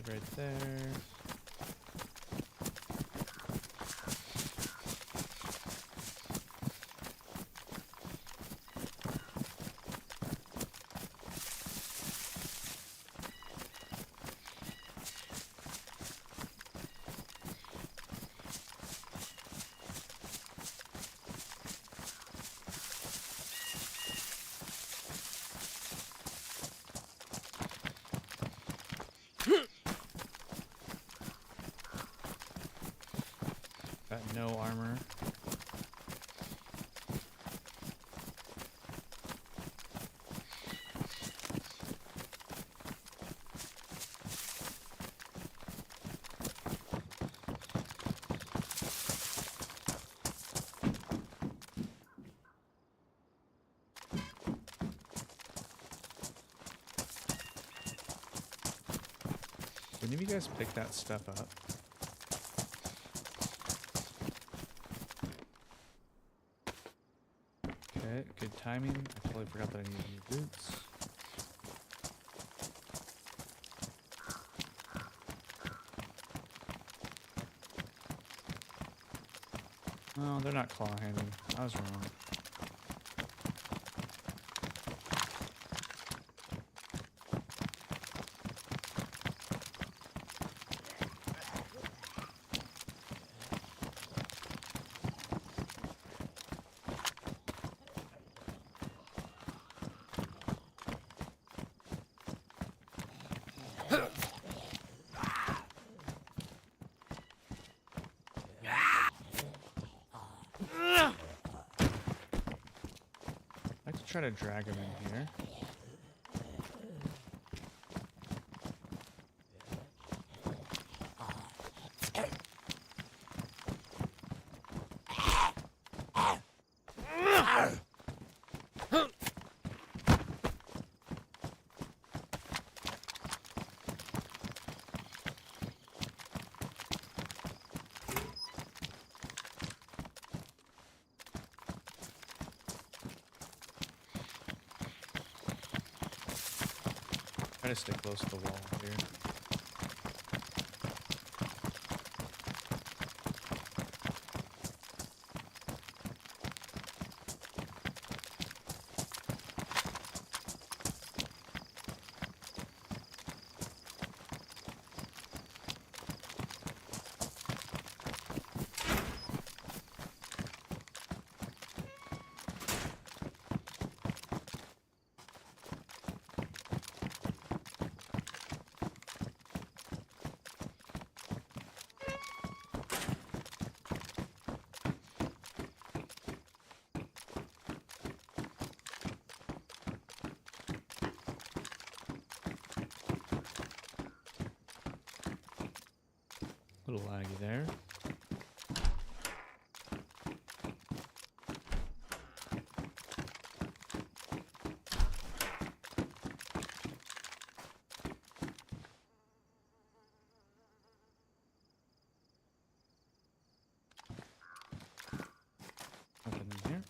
Right there. Got no armor. Did any of you guys pick that stuff up? Okay, good timing. I totally forgot that I needed new boots. Oh, they're not claw handing. I was wrong. Try to drag him in here. Try to stay close to the wall here. A little laggy there. Nothing in here.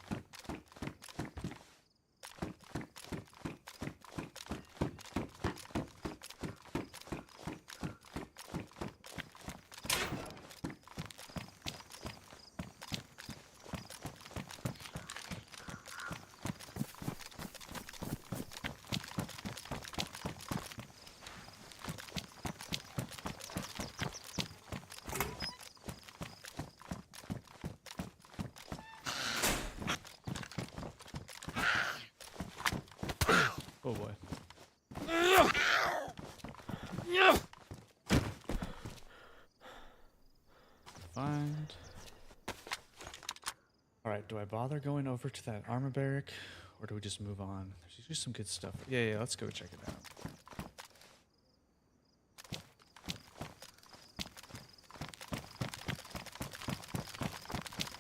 Alright, do I bother going over to that armor barrack? Or do we just move on? There's usually some good stuff. Yeah, let's go check it out.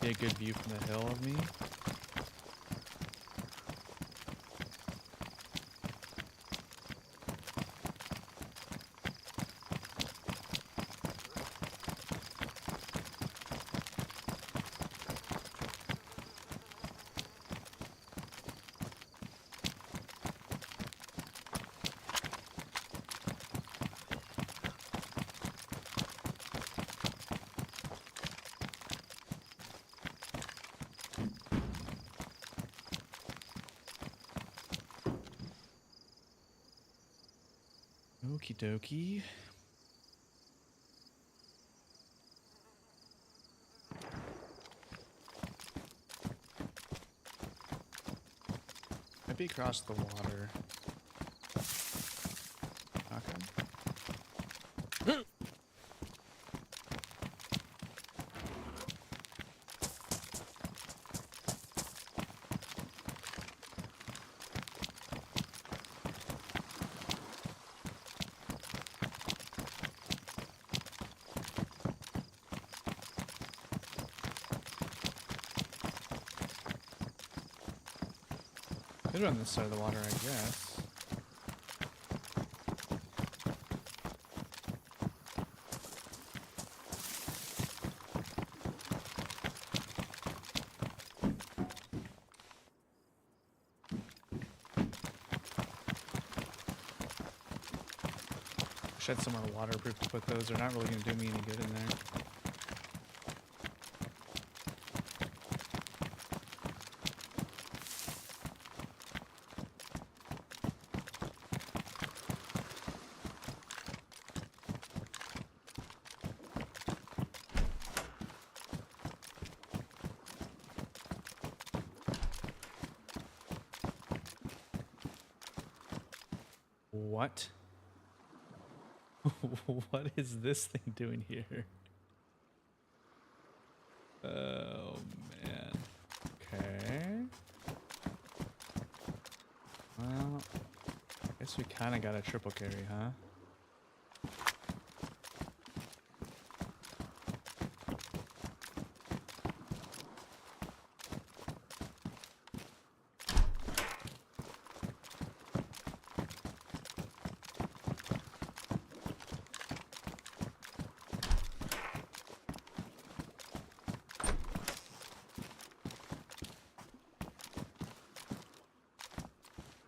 Get a good view from the hill of me. Okie dokie. Might be across the water. Okay. Could run this side of the water, I guess. Wish I had somewhere waterproof to put those. They're not really going to do me any good in there. What? What is this thing doing here? Oh, man. Okay. Well, I guess we kind of got a triple carry, huh?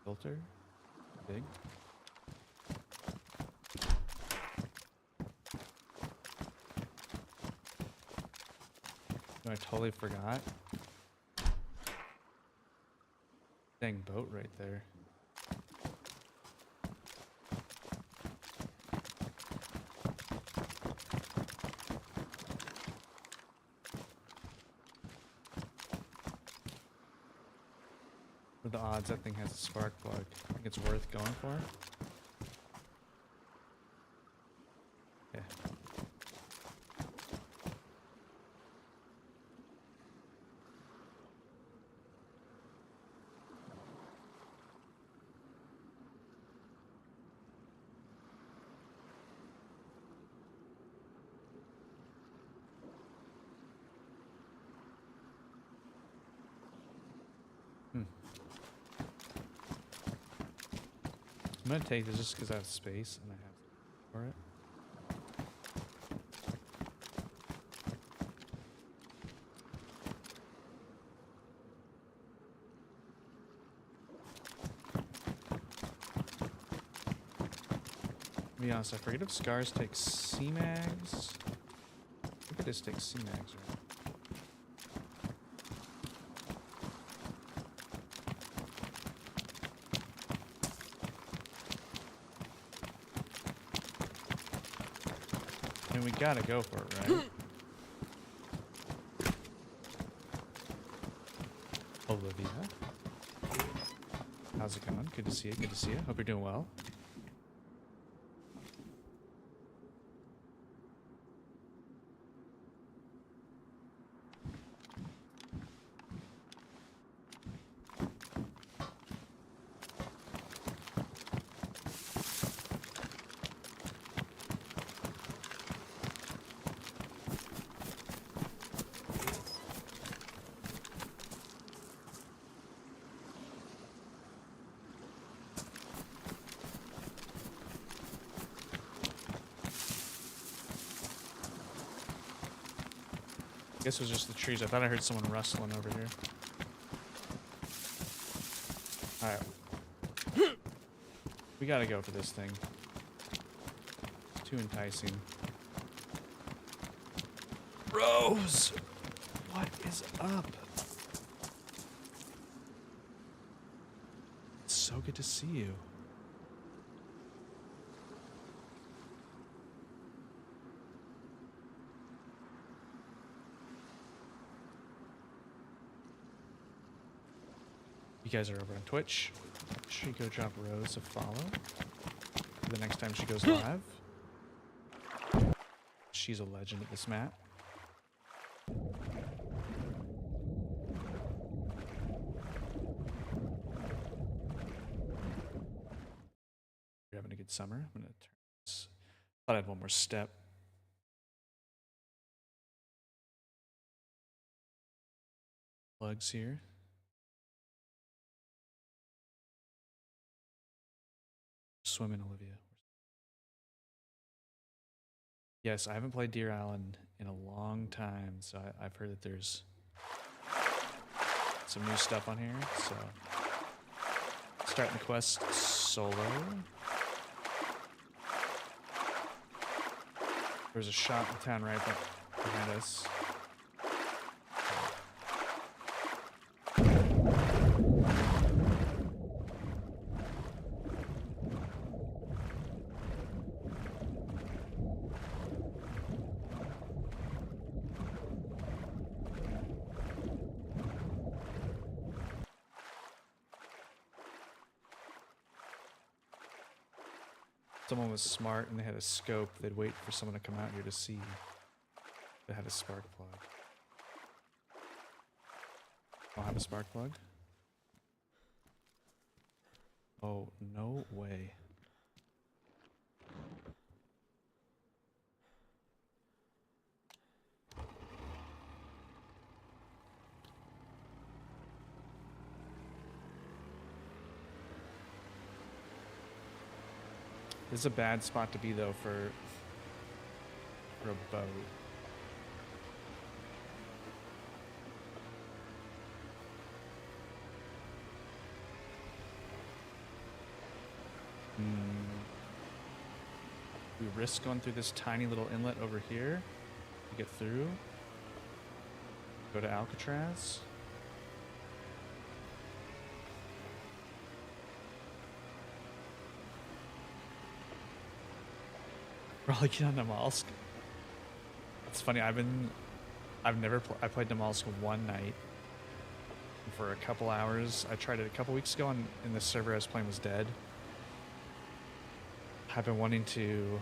Filter. Big. Oh, I totally forgot. Dang boat right there. What are the odds that thing has a spark plug? I think it's worth going for. Yeah. I'm gonna take this just because I have space and I have for it. To be honest, I forget if scars take C-mags. I think it just takes C-mags, right? I mean, we gotta go for it, right? Olivia. How's it going? Good to see you. Good to see you. Hope you're doing well. Guess it was just the trees. I thought I heard someone rustling over here. Alright. We gotta go for this thing. Too enticing. Rose! What is up? It's so good to see you. You guys are over on Twitch. Should go drop Rose a follow the next time she goes live. She's a legend at this map. You're having a good summer. I'm gonna turn this. Thought I had one more step. Plugs here. Swimming, Olivia. Yes, I haven't played DeerIsle in a long time, so I've heard that there's some new stuff on here. So, starting the quest solo. There's a shop in town right behind us. Someone was smart and they had a scope. They'd wait for someone to come out here to see. They had a spark plug. I'll have a spark plug. Oh, no way. This is a bad spot to be though for a boat. We risk going through this tiny little inlet over here to get through. Go to Alcatraz. Probably get on Namalsk. It's funny. I played Namalsk one night for a couple hours. I tried it a couple weeks ago, and the server I was playing was dead. I've been wanting to.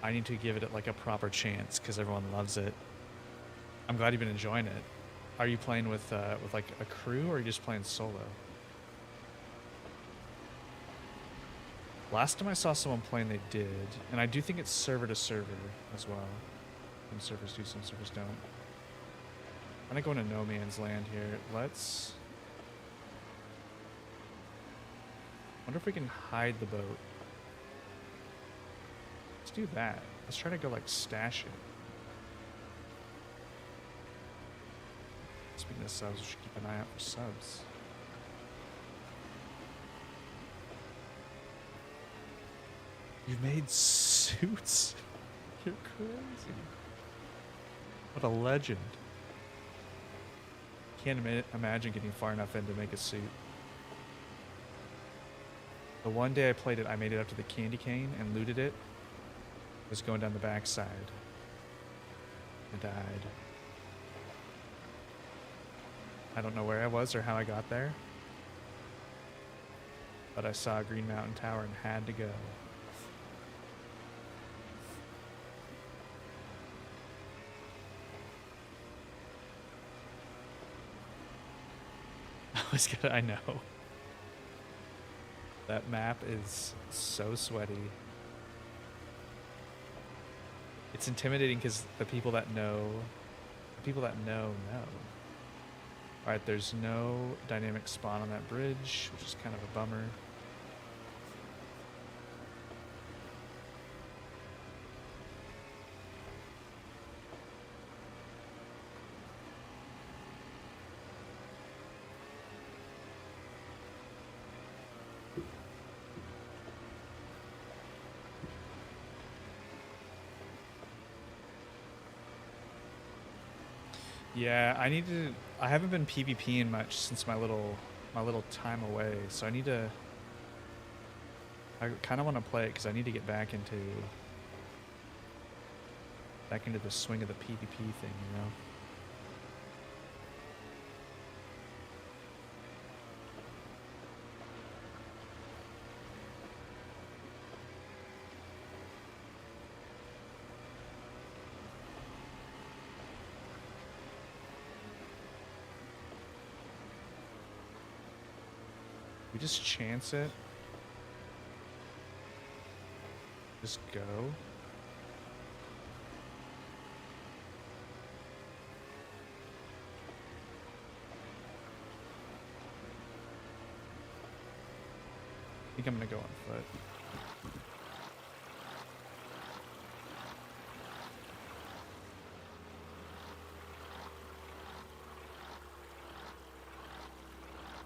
I need to give it like a proper chance because everyone loves it. I'm glad you've been enjoying it. Are you playing with like a crew, or are you just playing solo? Last time I saw someone playing, they did, and I do think it's server to server as well. Some servers do, some servers don't. I'm gonna go into no man's land here. Let's. Wonder if we can hide the boat. Let's do that. Let's try to go like stash it. Speaking of subs, we should keep an eye out for subs. You made suits? You're crazy. What a legend. Can't imagine getting far enough in to make a suit. The one day I played it, I made it up to the candy cane and looted it. I was going down the backside. I died. I don't know where I was or how I got there. But I saw a Green Mountain Tower and had to go. I know. That map is so sweaty. It's intimidating because the people that know. Alright, there's no dynamic spawn on that bridge, which is kind of a bummer. Yeah, I need to. I haven't been PvPing much since my little time away, so I need to. I kind of want to play it because I need to get back into the swing of the PvP thing, you know. We just chance it. Just go. I think I'm gonna go on foot.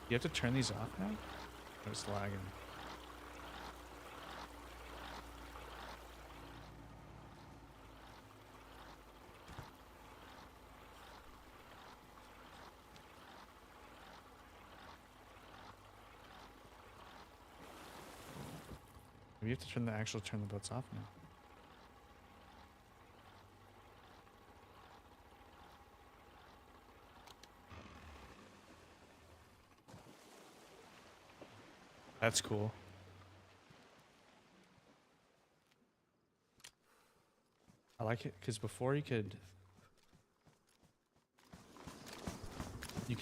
You have to turn these off now? I was lagging. Maybe you have to turn the boats off now. That's cool. I like it because before you could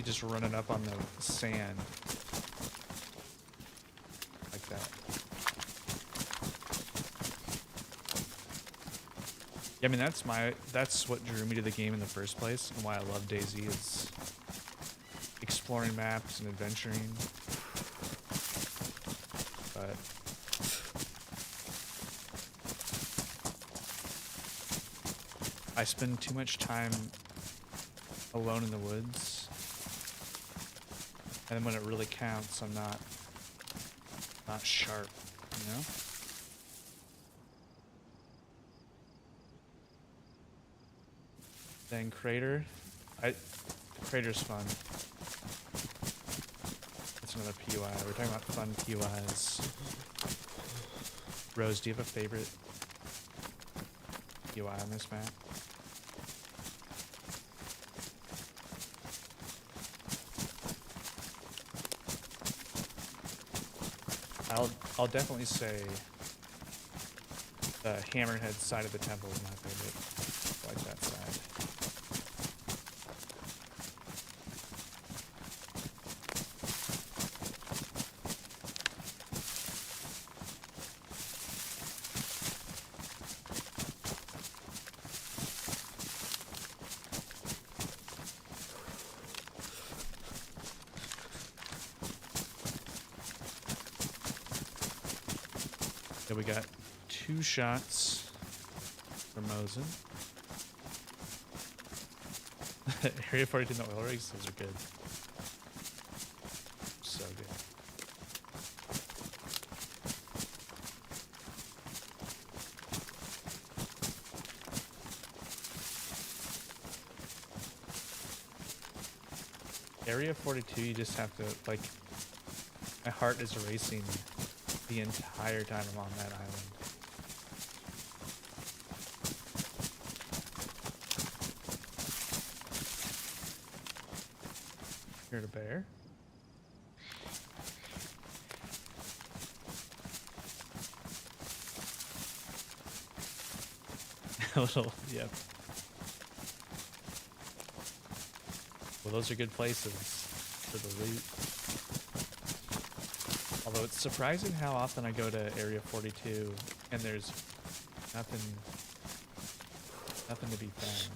just run it up on the sand like that. Yeah, I mean that's what drew me to the game in the first place and why I love DayZ is exploring maps and adventuring. But I spend too much time alone in the woods, and then when it really counts, I'm not sharp, you know? Then Crater's fun. That's another PUI. We're talking about fun PUIs. Rose, do you have a favorite PUI on this map? I'll definitely say the Hammerhead side of the temple is my favorite. I like that side. We got 2 shots for Mosin. Area 42 in the oil rigs, those are good. So good. Area 42, you just have to, like, my heart is racing the entire time I'm on that island. Heard a bear? A little, yep. Well, those are good places for the loot. Although it's surprising how often I go to Area 42 and there's nothing to be found.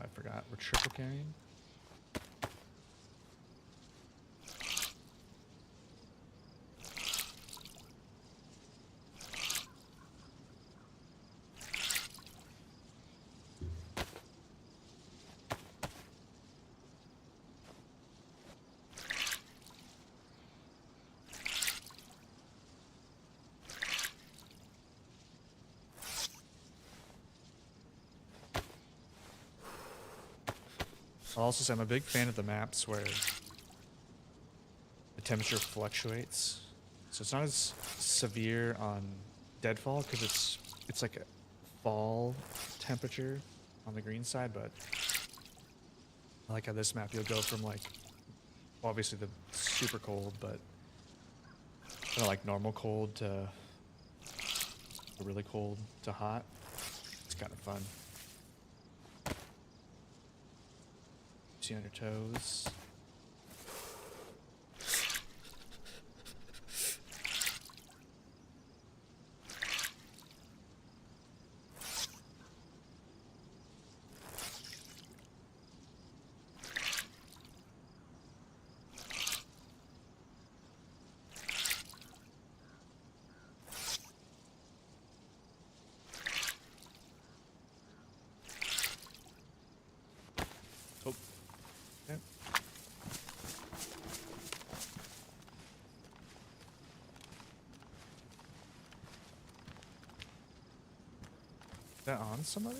I forgot, we're triple carrying. I'll also say I'm a big fan of the maps where the temperature fluctuates. So it's not as severe on deadfall because it's like a fall temperature on the green side, but I like how this map you'll go from like obviously the super cold, but kind of like normal cold to really cold to hot. It's kind of fun. See on your toes. Oh. Okay. Is that on somebody?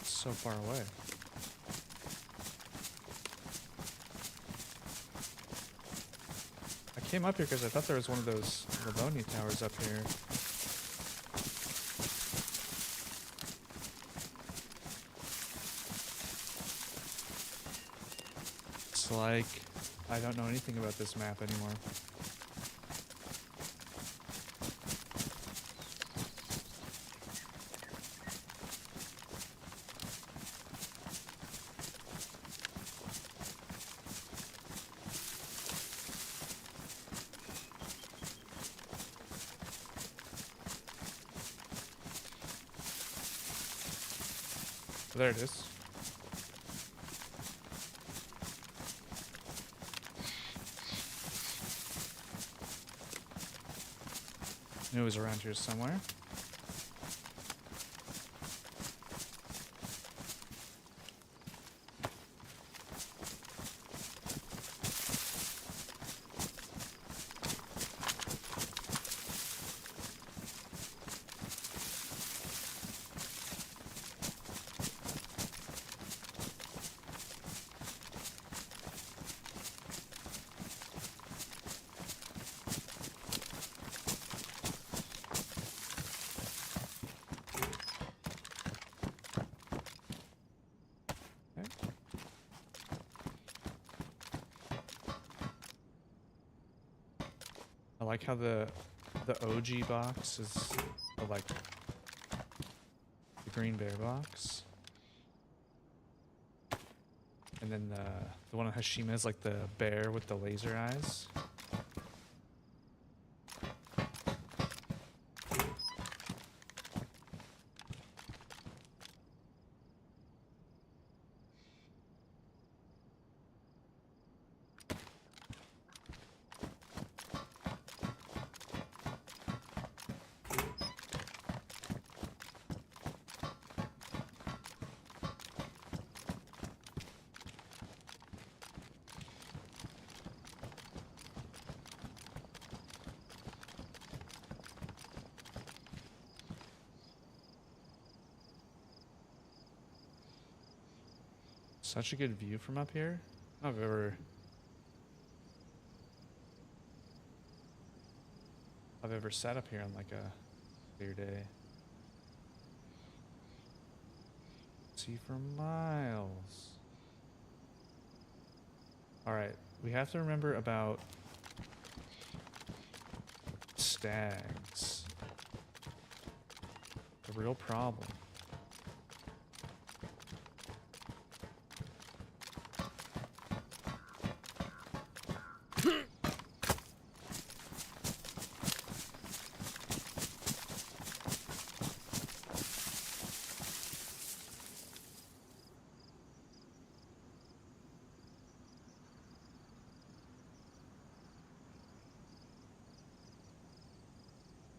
It's so far away. I came up here because I thought there was one of those Livonia towers up here. It's like I don't know anything about this map anymore. There it is. Knew it was around here somewhere. I like how the OG box is like the green bear box, and then the one on Hashima is like the bear with the laser eyes. Such a good view from up here. I've ever sat up here on like a clear day. See for miles. All right, we have to remember about stags. A real problem.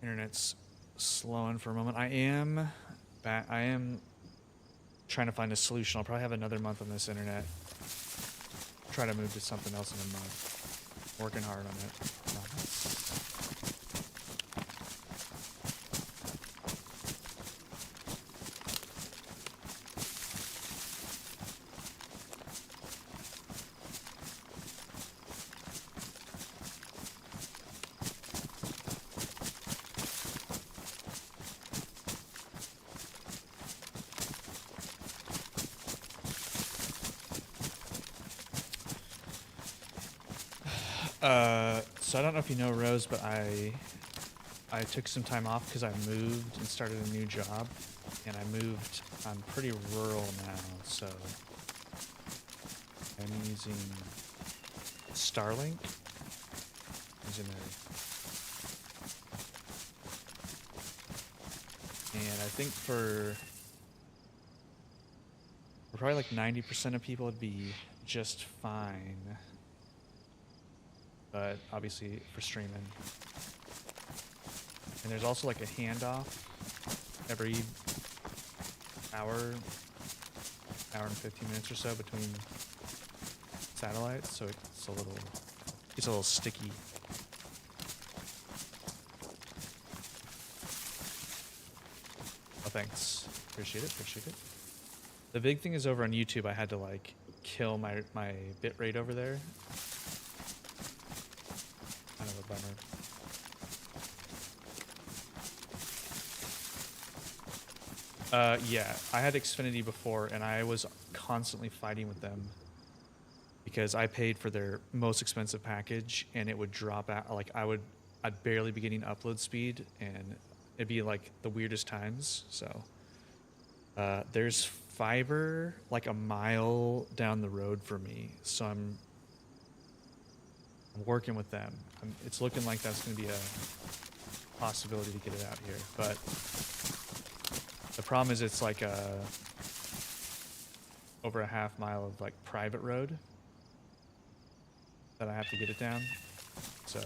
Internet's slowing for a moment. I am trying to find a solution. I'll probably have another month on this internet. Try to move to something else in a month. Working hard on it. So I don't know if you know, Rose, but I took some time off because I moved and started a new job, and I'm pretty rural now, so I'm using Starlink. And I think for probably like 90% of people it'd be just fine. But obviously for streaming. And there's also like a handoff every hour and 15 minutes or so between satellites, so it's a little sticky. Oh, thanks. Appreciate it. The big thing is over on YouTube, I had to like kill my bitrate over there. Kind of a bummer. Yeah, I had Xfinity before, and I was constantly fighting with them because I paid for their most expensive package, and it would drop out. Like I'd barely be getting upload speed, and it'd be like the weirdest times. So there's fiber like a mile down the road for me, so I'm working with them. It's looking like that's going to be a possibility to get it out here, but the problem is it's like over a half mile of like private road that I have to get it down. So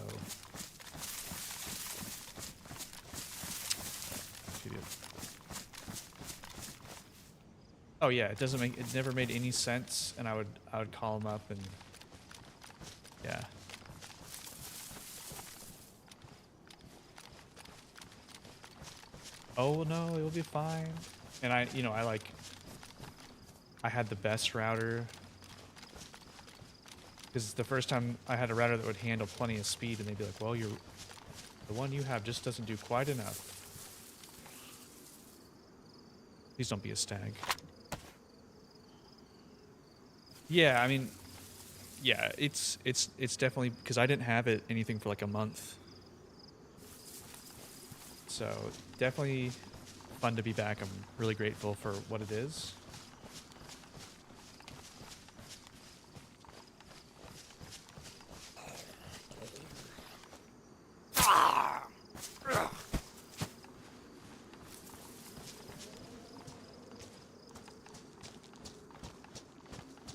oh yeah, it never made any sense, and I would call them up and yeah. Oh no, it'll be fine. And I had the best router because the first time I had a router that would handle plenty of speed, and they'd be like, well, the one you have just doesn't do quite enough. Please don't be a stag. Yeah, I mean, yeah, it's definitely because I didn't have anything for like a month. So definitely fun to be back. I'm really grateful for what it is.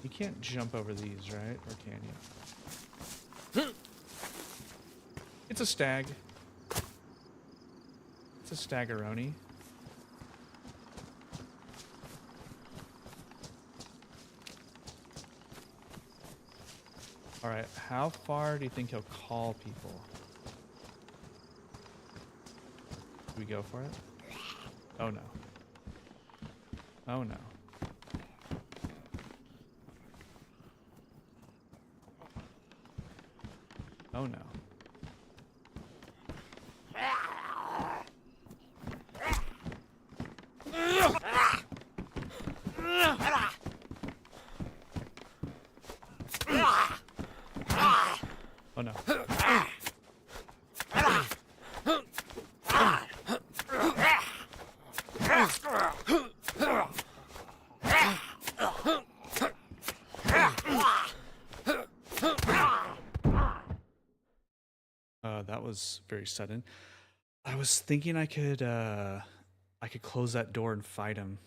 You can't jump over these, right? Or can you? It's a stag. It's a staggeroni. Alright, how far do you think he'll call people? Do we go for it? Oh no. Oh no. Oh no. Oh no. That was very sudden. I was thinking I could close that door and fight him.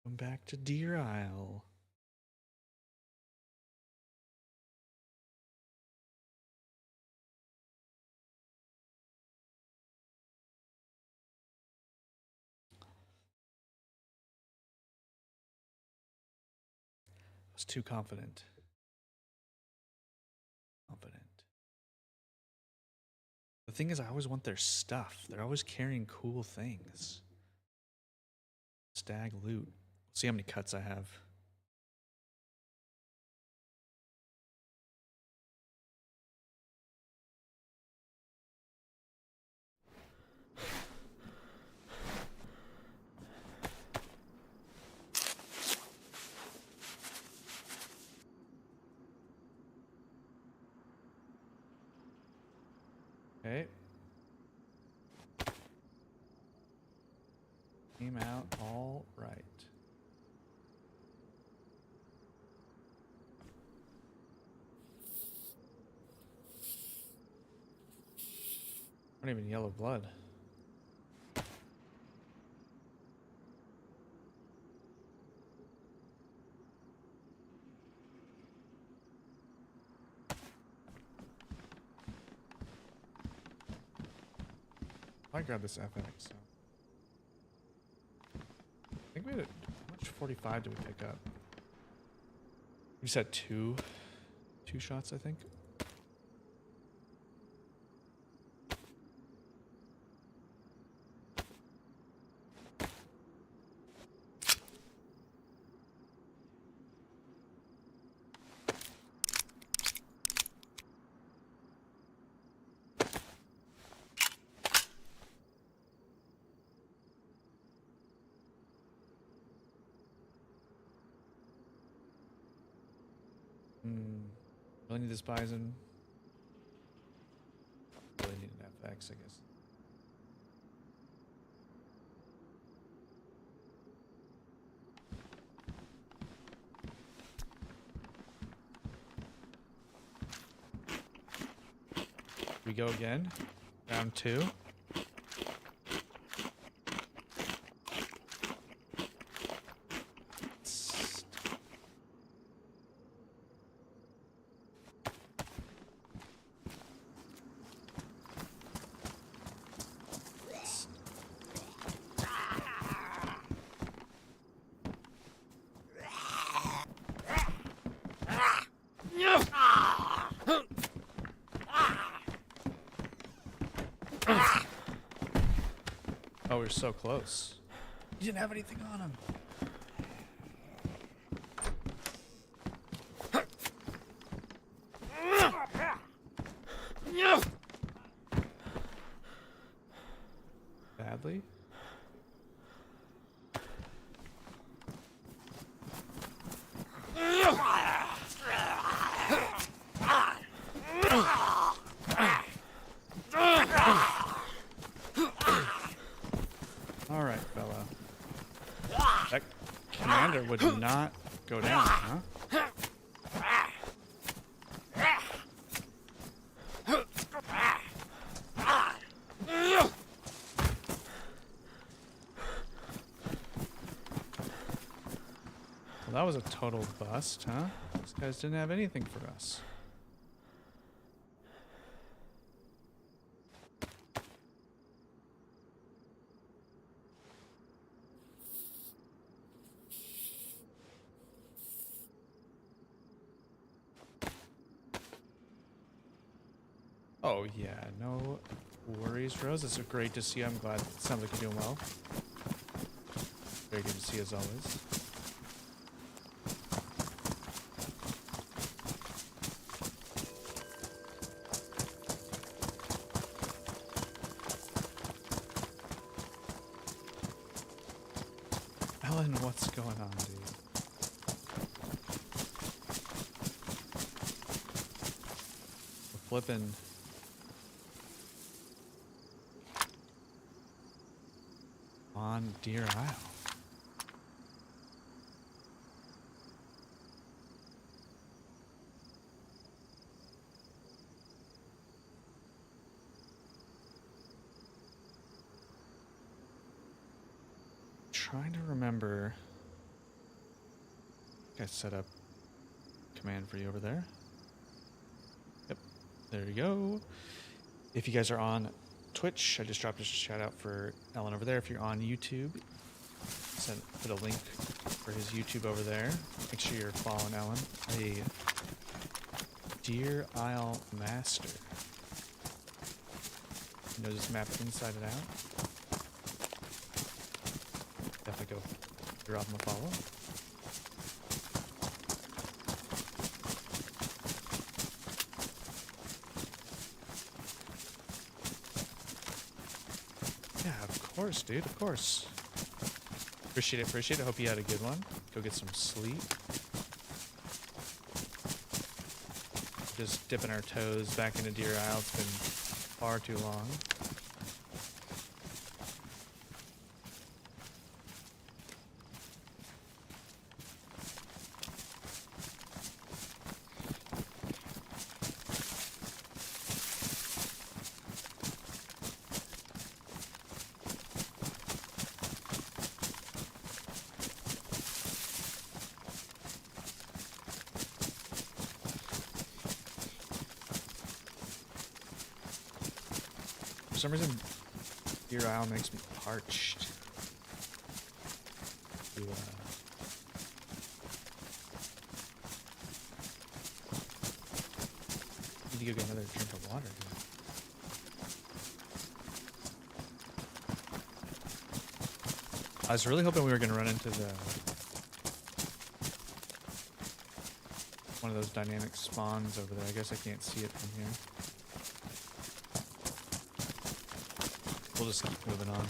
Come back to DeerIsle. I was too confident. The thing is, I always want their stuff. They're always carrying cool things. Stag loot. See how many cuts I have. Not even yellow blood. I grabbed this FX. So. I think we had how much 45 did we pick up? We just had two shots, I think. Really need this bison. Really need an FX, I guess. We go again. Round 2. Oh, we're so close. You didn't have anything on him. Badly? Alright, fella. That commander would not go down, huh? Well, that was a total bust, huh? These guys didn't have anything for us. Oh yeah, no worries, Rose. It's great to see you. I'm glad. It sounds like you're doing well. Very good to see you as always. Ellen, what's going on, dude? We're flipping. On DeerIsle. Trying to remember. I think I set up command for you over there. Yep, there you go. If you guys are on Twitch, I just dropped a shout out for Ellen over there. If you're on YouTube, put a link for his YouTube over there. Make sure you're following Ellen. A DeerIsle master. He knows his map inside and out. Definitely go drop him a follow. Yeah, of course, dude, of course. Appreciate it, appreciate it. Hope you had a good one. Go get some sleep. Just dipping our toes back into DeerIsle. It's been far too long. For some reason, DeerIsle makes me parched. Need to go get another drink of water here. I was really hoping we were going to run into one of those dynamic spawns over there. I guess I can't see it from here. We'll just keep moving on.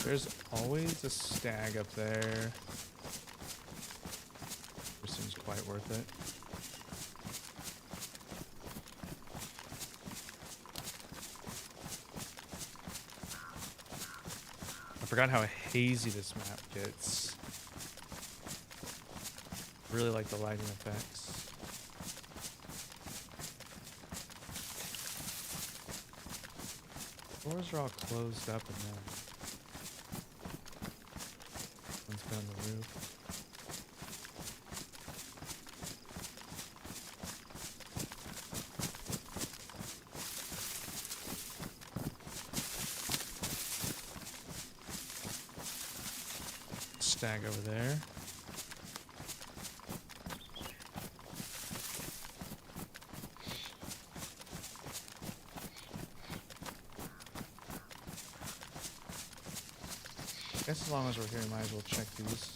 There's always a stag up there. This seems quite worth it. I forgot how hazy this map gets. Really like the lighting effects. Doors are all closed up in there. One's been on the roof. Stag over there. I guess as long as we're here, might as well check these.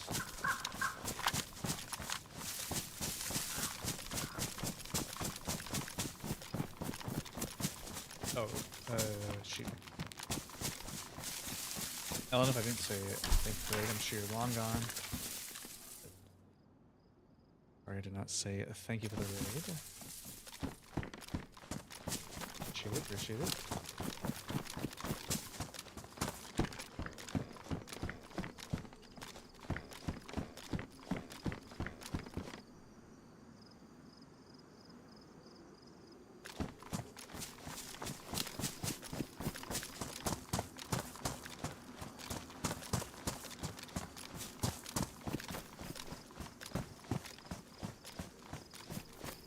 Oh, shoot. Ellen, if I didn't say it, thankfully, I'm sure you're long gone. Sorry, I did not say it. Thank you for the raid. Appreciate it.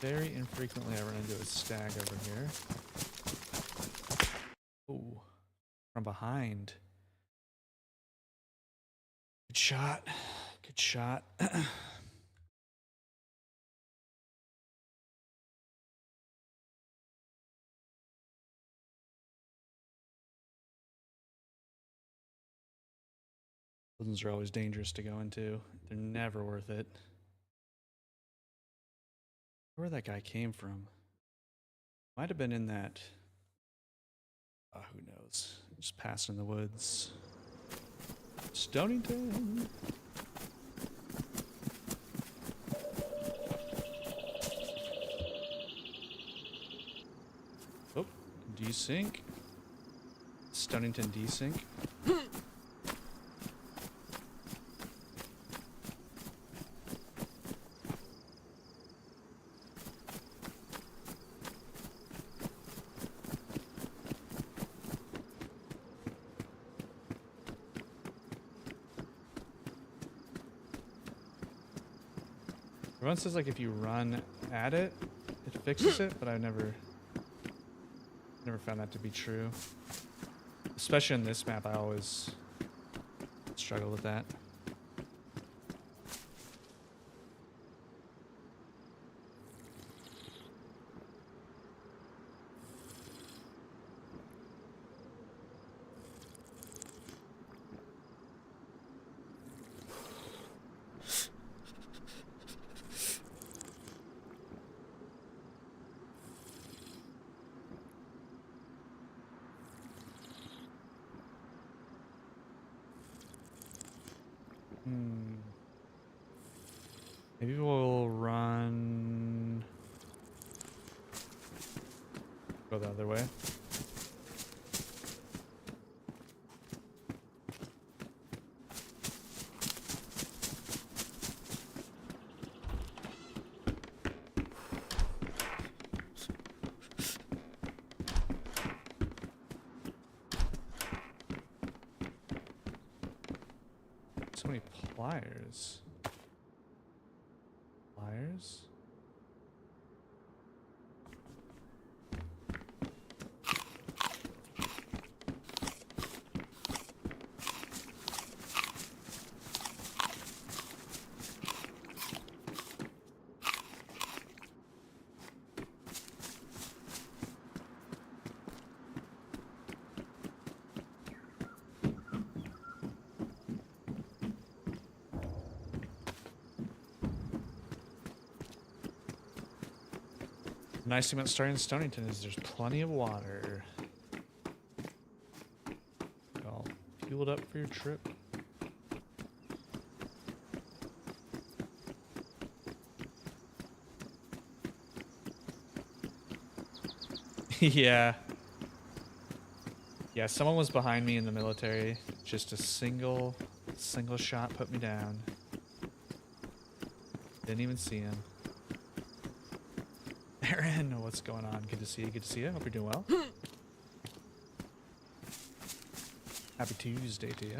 Very infrequently I run into a stag over here. Oh, from behind. Good shot. Good shot. Those are always dangerous to go into. They're never worth it. Where that guy came from. Might have been in that. Who knows? Just passing the woods. Stonington. Oh, desync. Stonington desync. Everyone says like if you run at it, it fixes it, but I've never found that to be true. Especially in this map, I always struggle with that. Maybe we'll run... Go the other way. So many pliers. Pliers? The nice thing about starting in Stonington is there's plenty of water. All fueled up for your trip. Yeah. Yeah, someone was behind me in the military. Just a single shot put me down. Didn't even see him. Aaron, what's going on? Good to see you. Good to see you. Hope you're doing well. Happy Tuesday to you.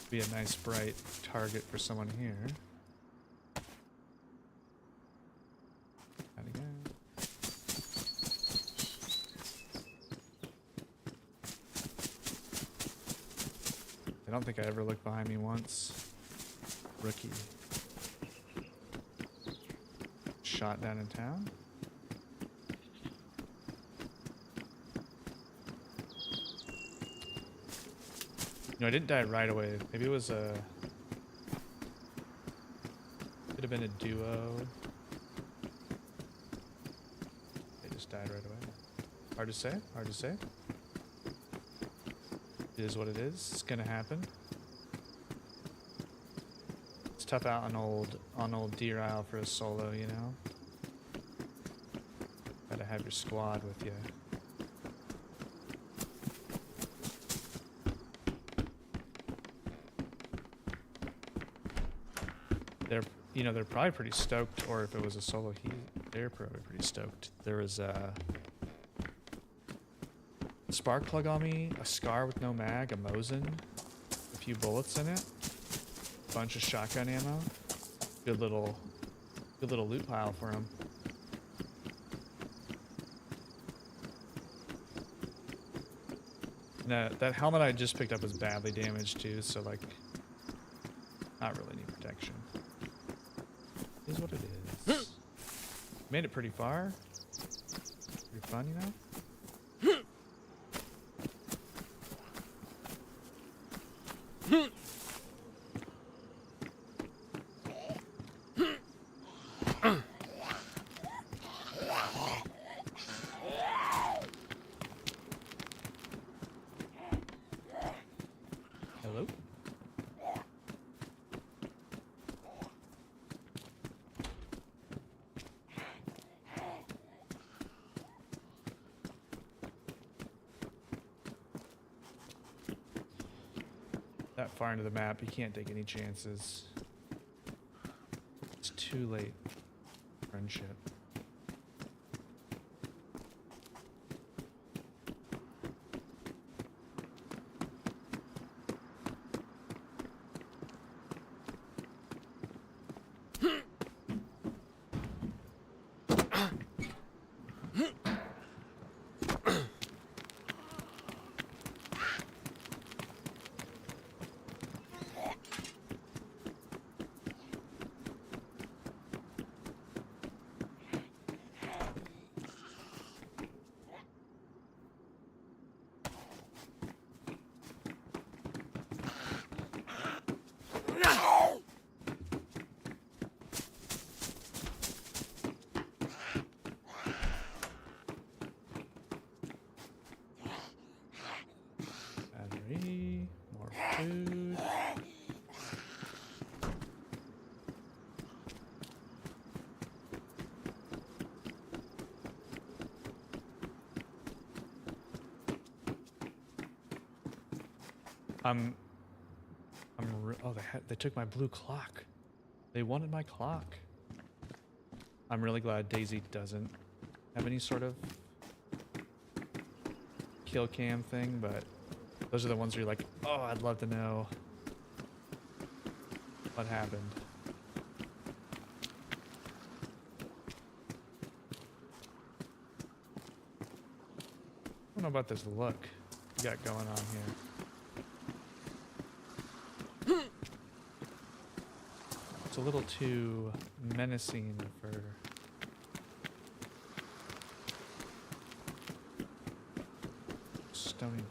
Be a nice bright target for someone here. How'd he go? I don't think I ever looked behind me once. Rookie. Shot down in town. No, I didn't die right away. Maybe it was a... Could have been a duo. They just died right away. Hard to say. Hard to say. It is what it is. It's gonna happen. Tough out on old DeerIsle for a solo, you know. Gotta have your squad with you. They're probably pretty stoked, or if it was a solo, they're probably pretty stoked. There was a spark plug on me, a scar with no mag, a Mosin, a few bullets in it. Bunch of shotgun ammo. Good little loot pile for him. That helmet I just picked up was badly damaged too, so like, not really need protection. It is what it is. Made it pretty far. Pretty fun, you know? Hello? That far into the map, you can't take any chances. It's too late. Friendship. Battery, more food. Oh, they took my blue clock. They wanted my clock. I'm really glad DayZ doesn't have any sort of kill cam thing, but those are the ones where you're like, oh, I'd love to know what happened. I don't know about this look you got going on here. It's a little too menacing for Stonington.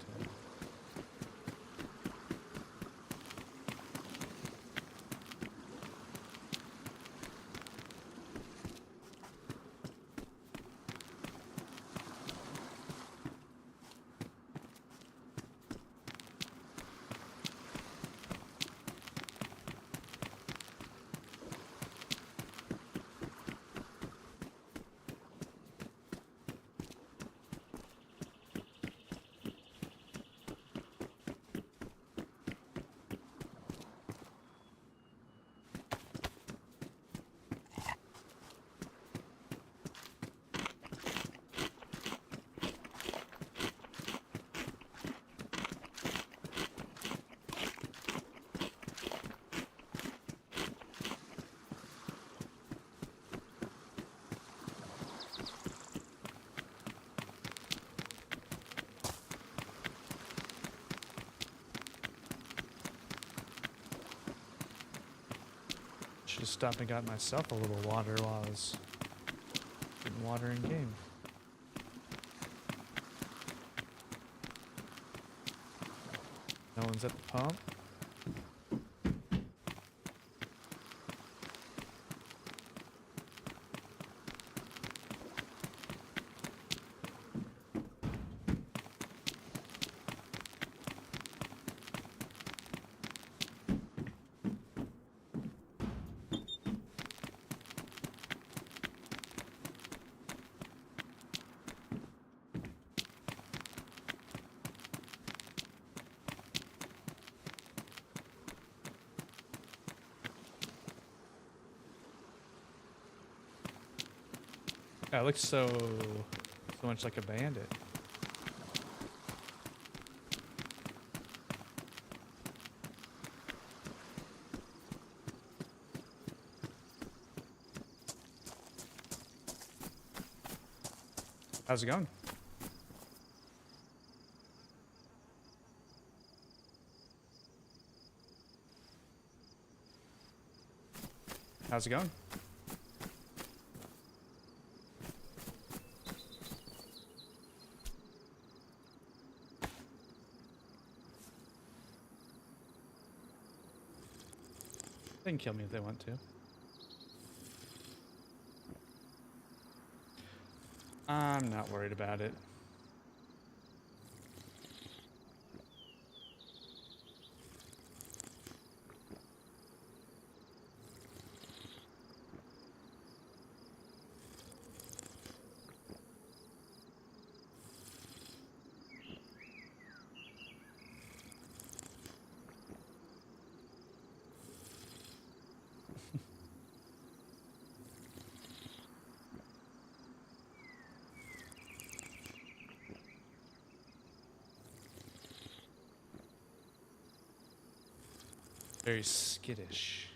Should have stopped and got myself a little water while I was getting water in game. No one's at the pump. Yeah, it looks so much like a bandit. How's it going? How's it going? They can kill me if they want to. I'm not worried about it. Very skittish.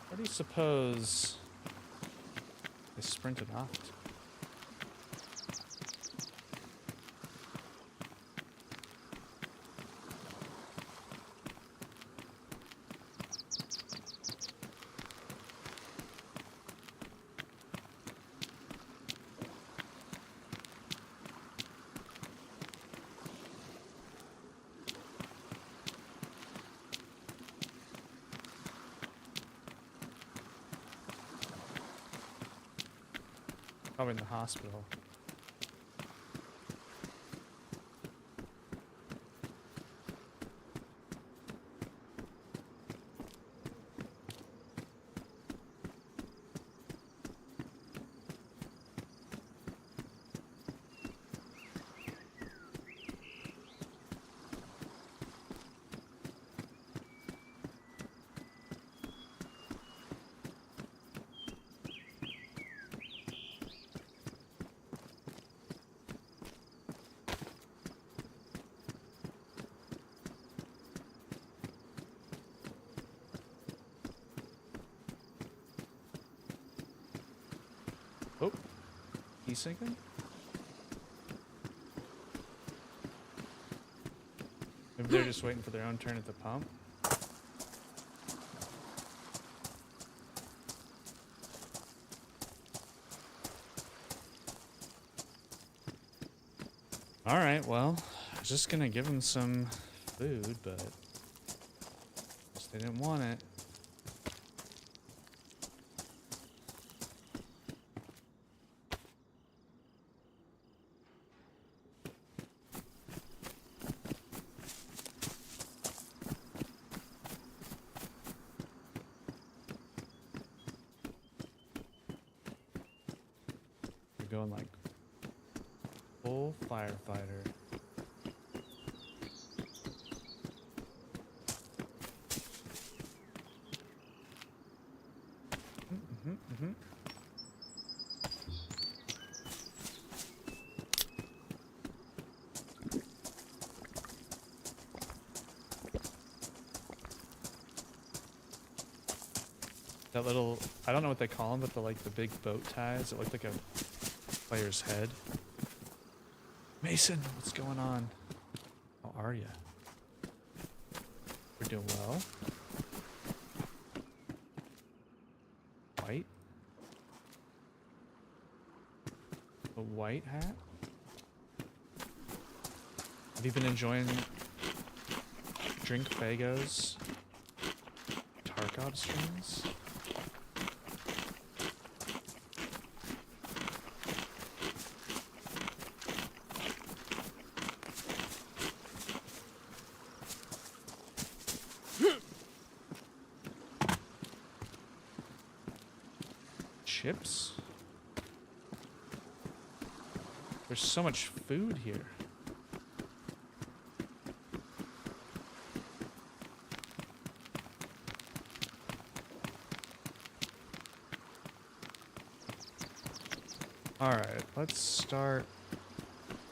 What do you suppose they sprinted off to? Probably in the hospital. Oh, he's sinking? Maybe they're just waiting for their own turn at the pump. Alright, well, I was just gonna give them some food, but guess they didn't want it. They're going like full firefighter. That little, I don't know what they call them, but the big boat ties that look like a player's head. Mason, what's going on? How are you? We're doing well. White? A white hat? Have you been enjoying Drink Fago's Tarkov streams? Chips? There's so much food here. Alright, let's start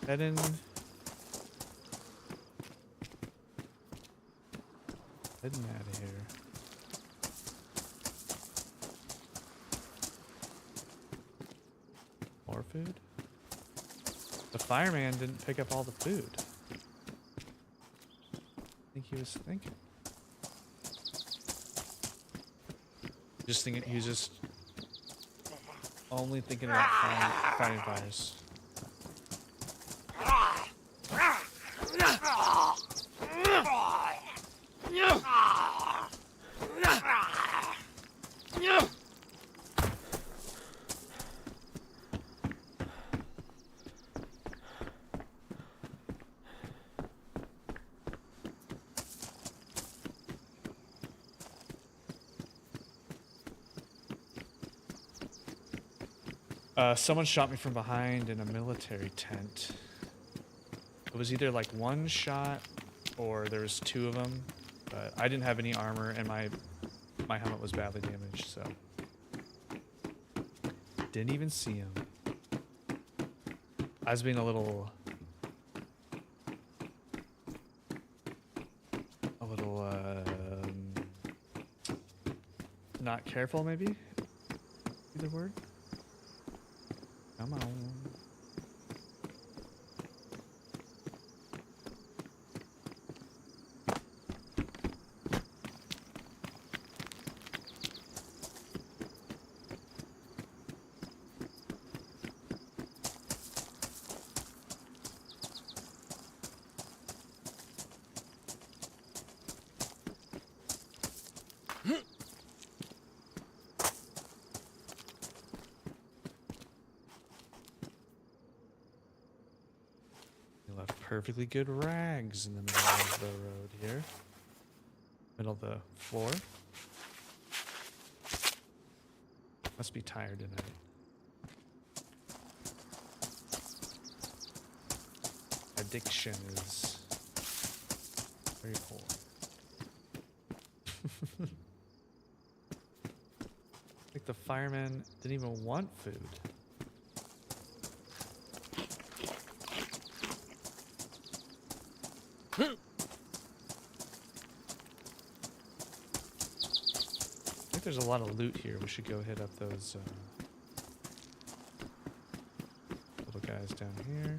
heading out of here. More food? The fireman didn't pick up all the food. I think he was thinking. Just thinking, he was just only thinking about fighting fires. Someone shot me from behind in a military tent. It was either like one shot or there was two of them, but I didn't have any armor and my helmet was badly damaged, so didn't even see him. I was being a little not careful, maybe? Either word? Come on. perfectly good rags in the middle of the road here. Middle of the floor. Must be tired tonight. Addiction is very poor. Like the fireman didn't even want food. I think there's a lot of loot here. We should go hit up those little guys down here.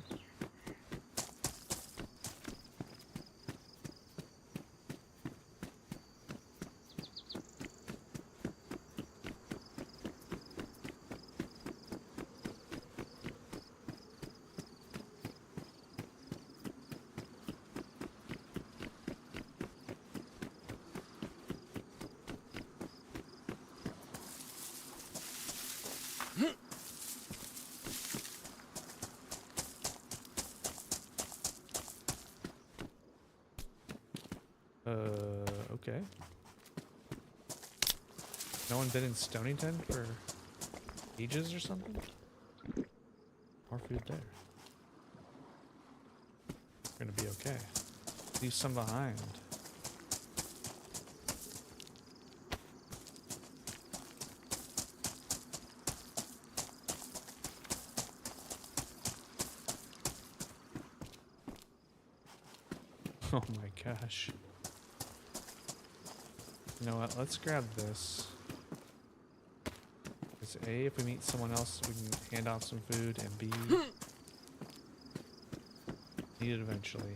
Okay. No one been in Stonington for ages or something? More food there. We're gonna be okay. Leave some behind. Oh my gosh. You know what? Let's grab this. Because A, if we meet someone else, we can hand off some food, and B, need it eventually.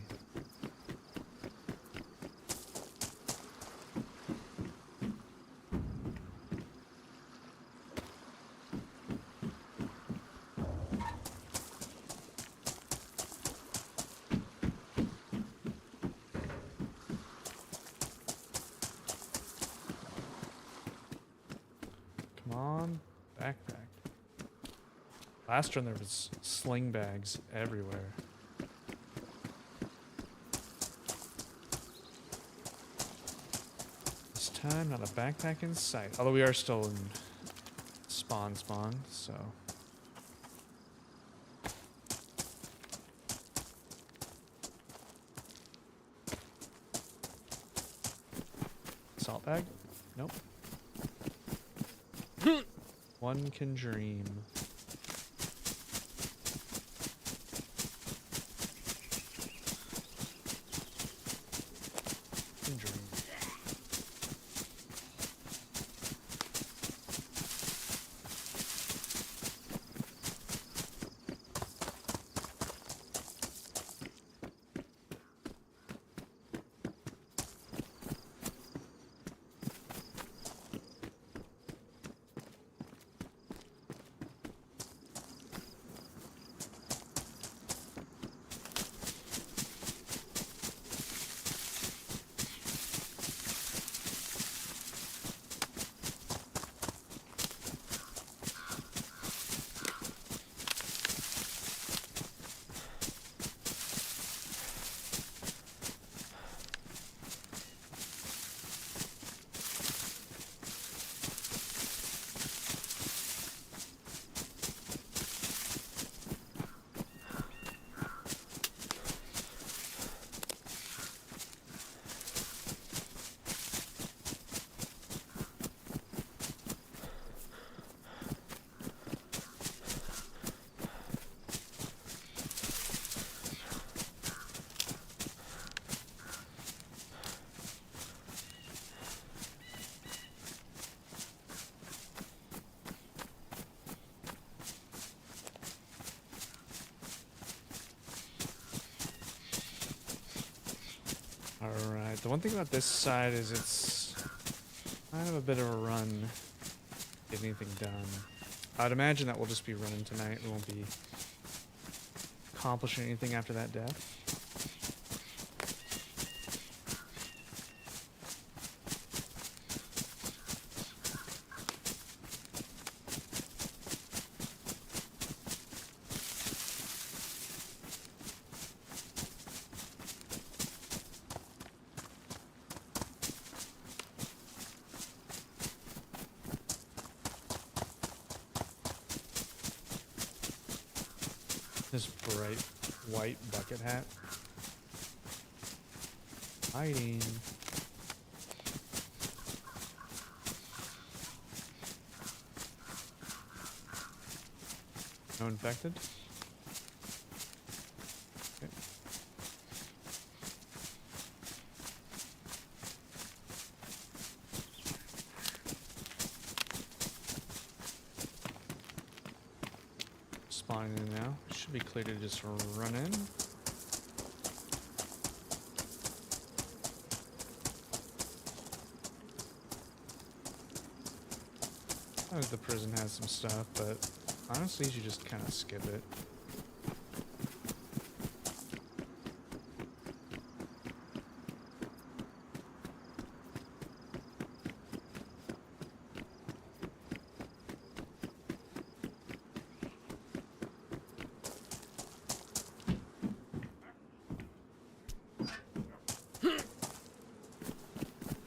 Backpack. Last run there was sling bags everywhere. This time, not a backpack in sight. Although we are still in spawn, so. Salt bag? Nope. One can dream. Can dream. Alright, the one thing about this side is it's kind of a bit of a run to get anything done. I'd imagine that we'll just be running tonight. We won't be accomplishing anything after that death. This bright white bucket hat. Hiding. No infected? Okay. Spawning in now. Should be clear to just run in. I know the prison has some stuff, but honestly, you should just kind of skip it.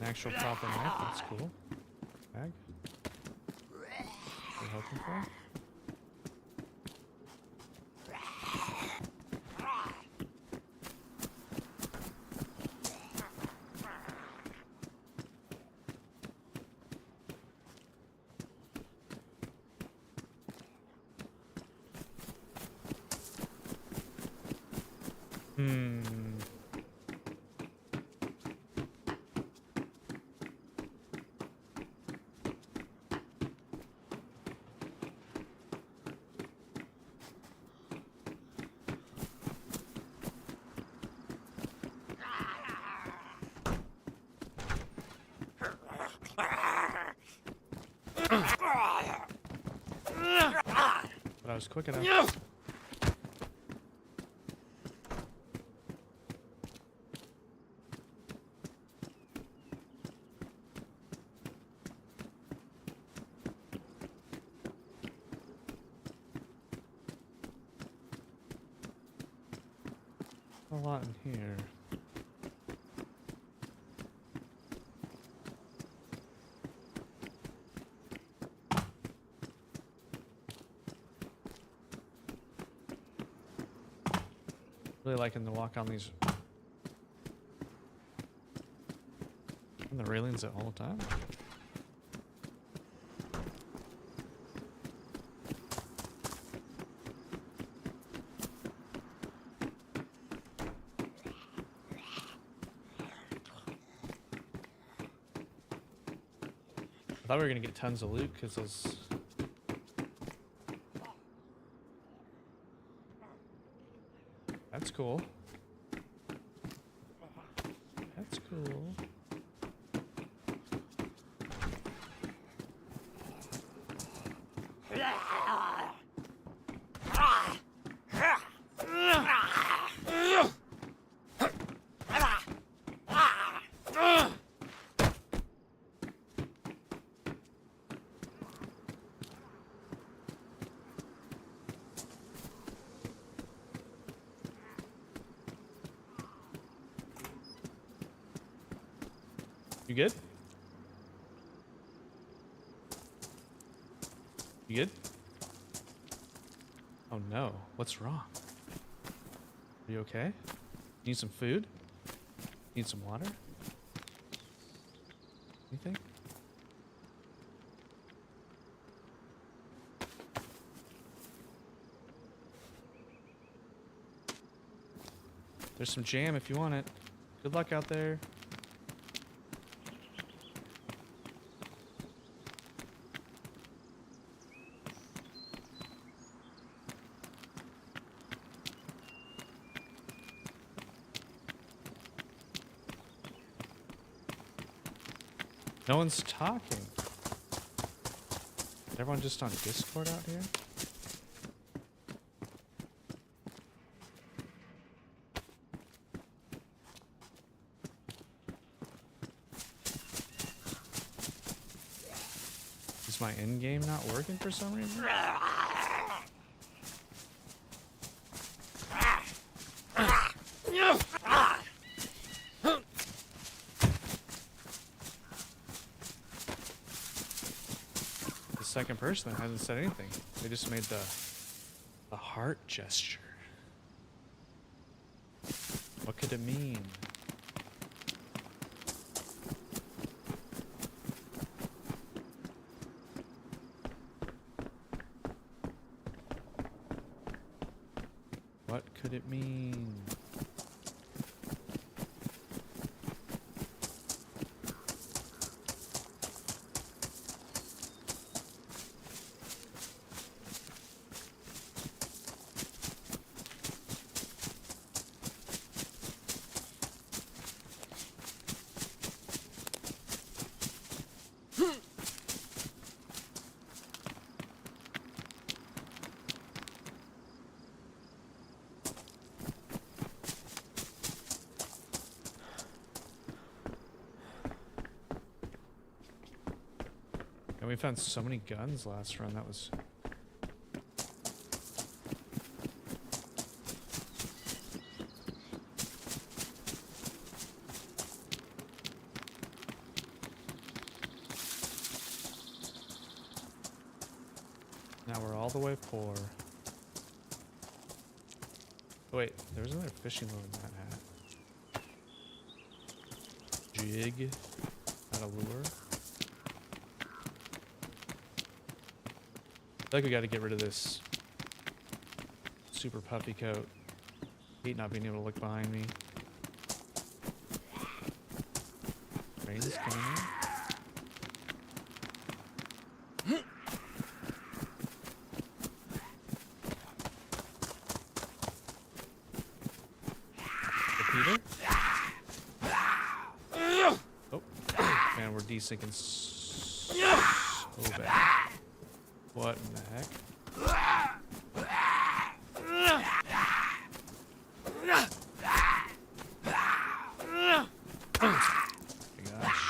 An actual proper knife, that's cool. Bag. What are you hoping for? But I was quick enough. A lot in here. Really liking to walk on these on the railings at all the time. I thought we were gonna get tons of loot because those. That's cool. That's cool. You good? You good? Oh no, what's wrong? Are you okay? Need some food? Need some water? Anything? There's some jam if you want it. Good luck out there. No one's talking. Is everyone just on Discord out here? Is my end game not working for some reason? Second person that hasn't said anything. They just made the heart gesture. could it mean? What could it mean? We found so many guns last run, that was... Now we're all the way poor. Oh, wait, there was another fishing lure in that hat. Jig. Not a lure. I feel like we gotta get rid of this super puffy coat. Hate not being able to look behind me. Rain's coming in. Repeater? Oh, man, we're desinking so bad. What in the heck? Oh my gosh.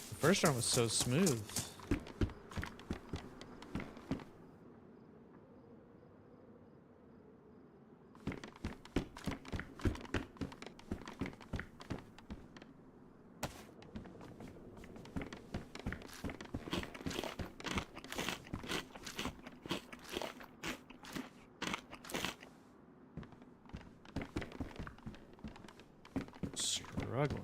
The first run was so smooth. Struggling.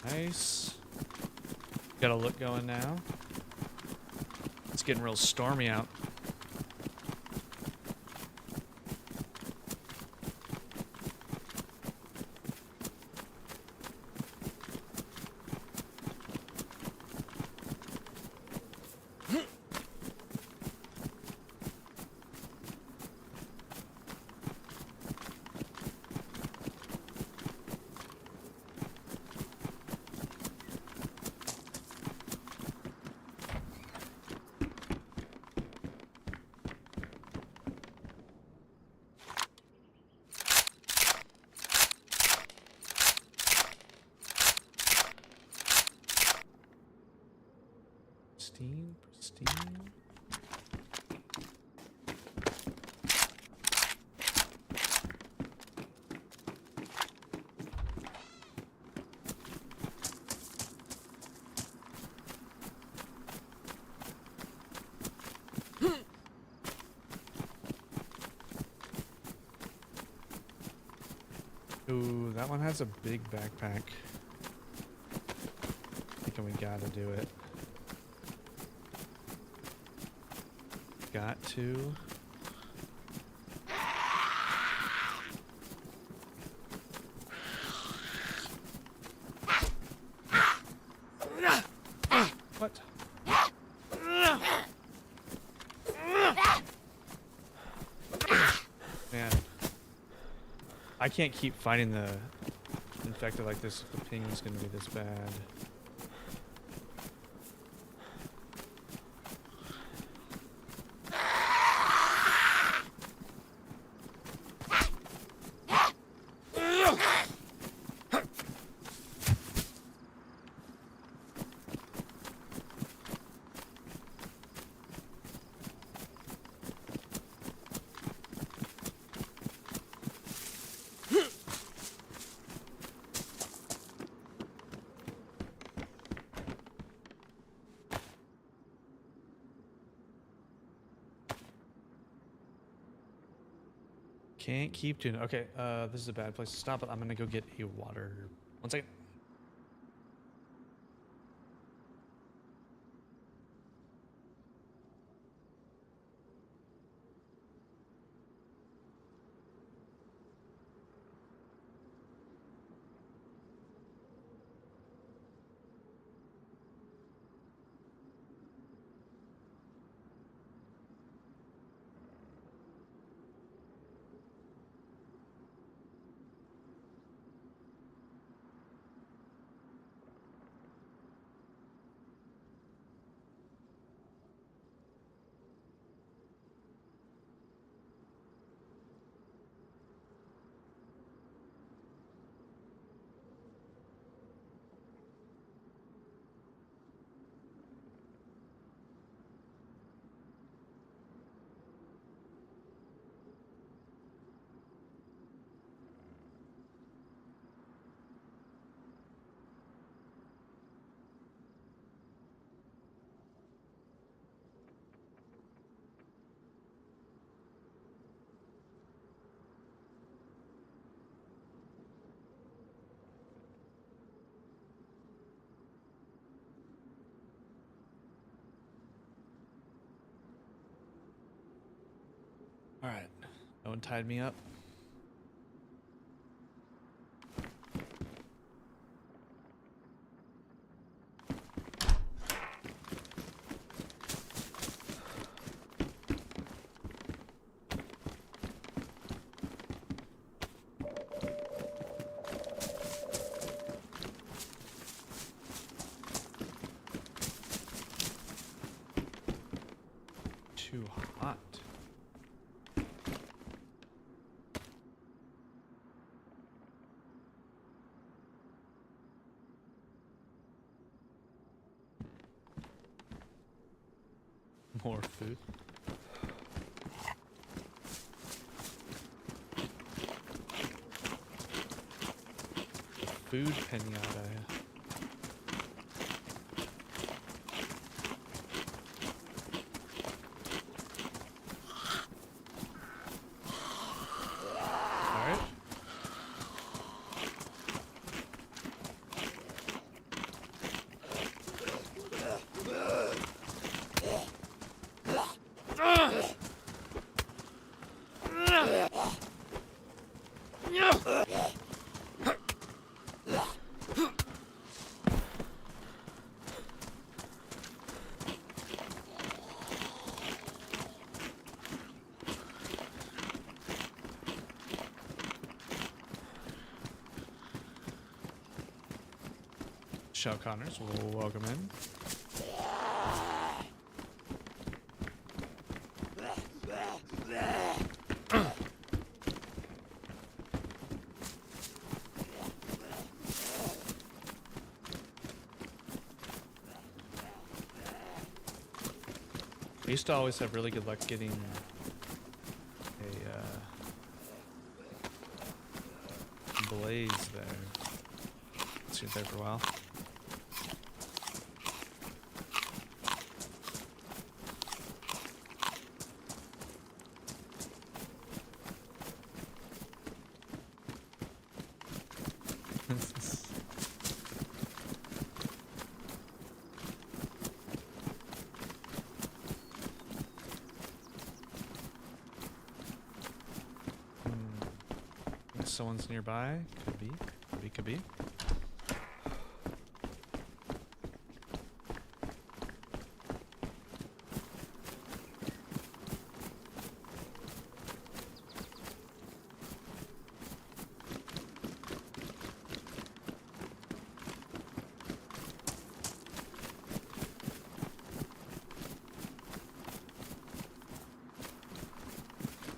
Nice. Got a look going now. It's getting real stormy out. Pristine. Ooh, that one has a big backpack. Thinking we gotta do it. Got to. I can't keep fighting the infected like this if the ping is going to be this bad. Can't keep doing it. Okay, this is a bad place to stop, but I'm gonna go get a water. 1 second. All right, no one tied me up. Too hot. More food. Food pinata. Alright. Shell Connors, welcome in. I used to always have really good luck getting a blaze there. Let's get there for a while. Someone's nearby. Could be. Could be. Could be.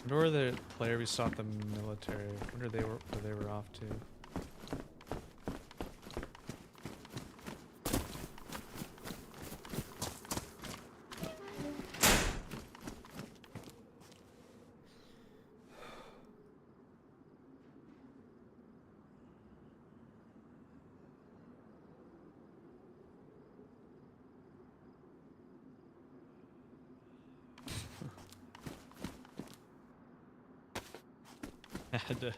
Wonder where the player we saw at the military. Wonder where they were off to. I had to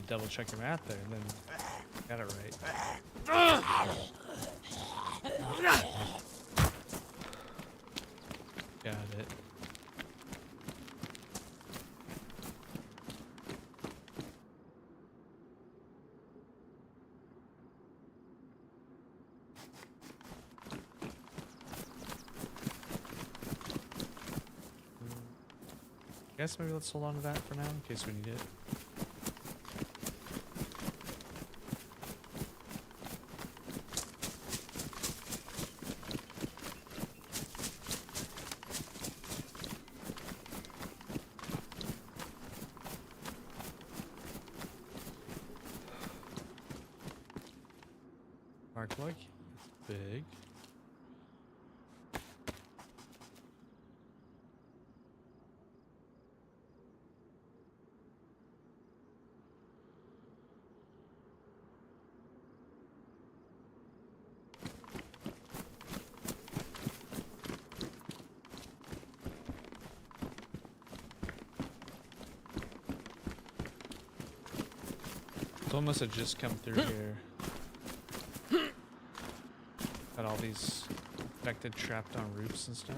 double check your math there, and then got it right. Got it. I guess maybe let's hold on to that for now in case we need it. Mark like it's big. Someone must have just come through here. Got all these infected trapped on roofs and stuff.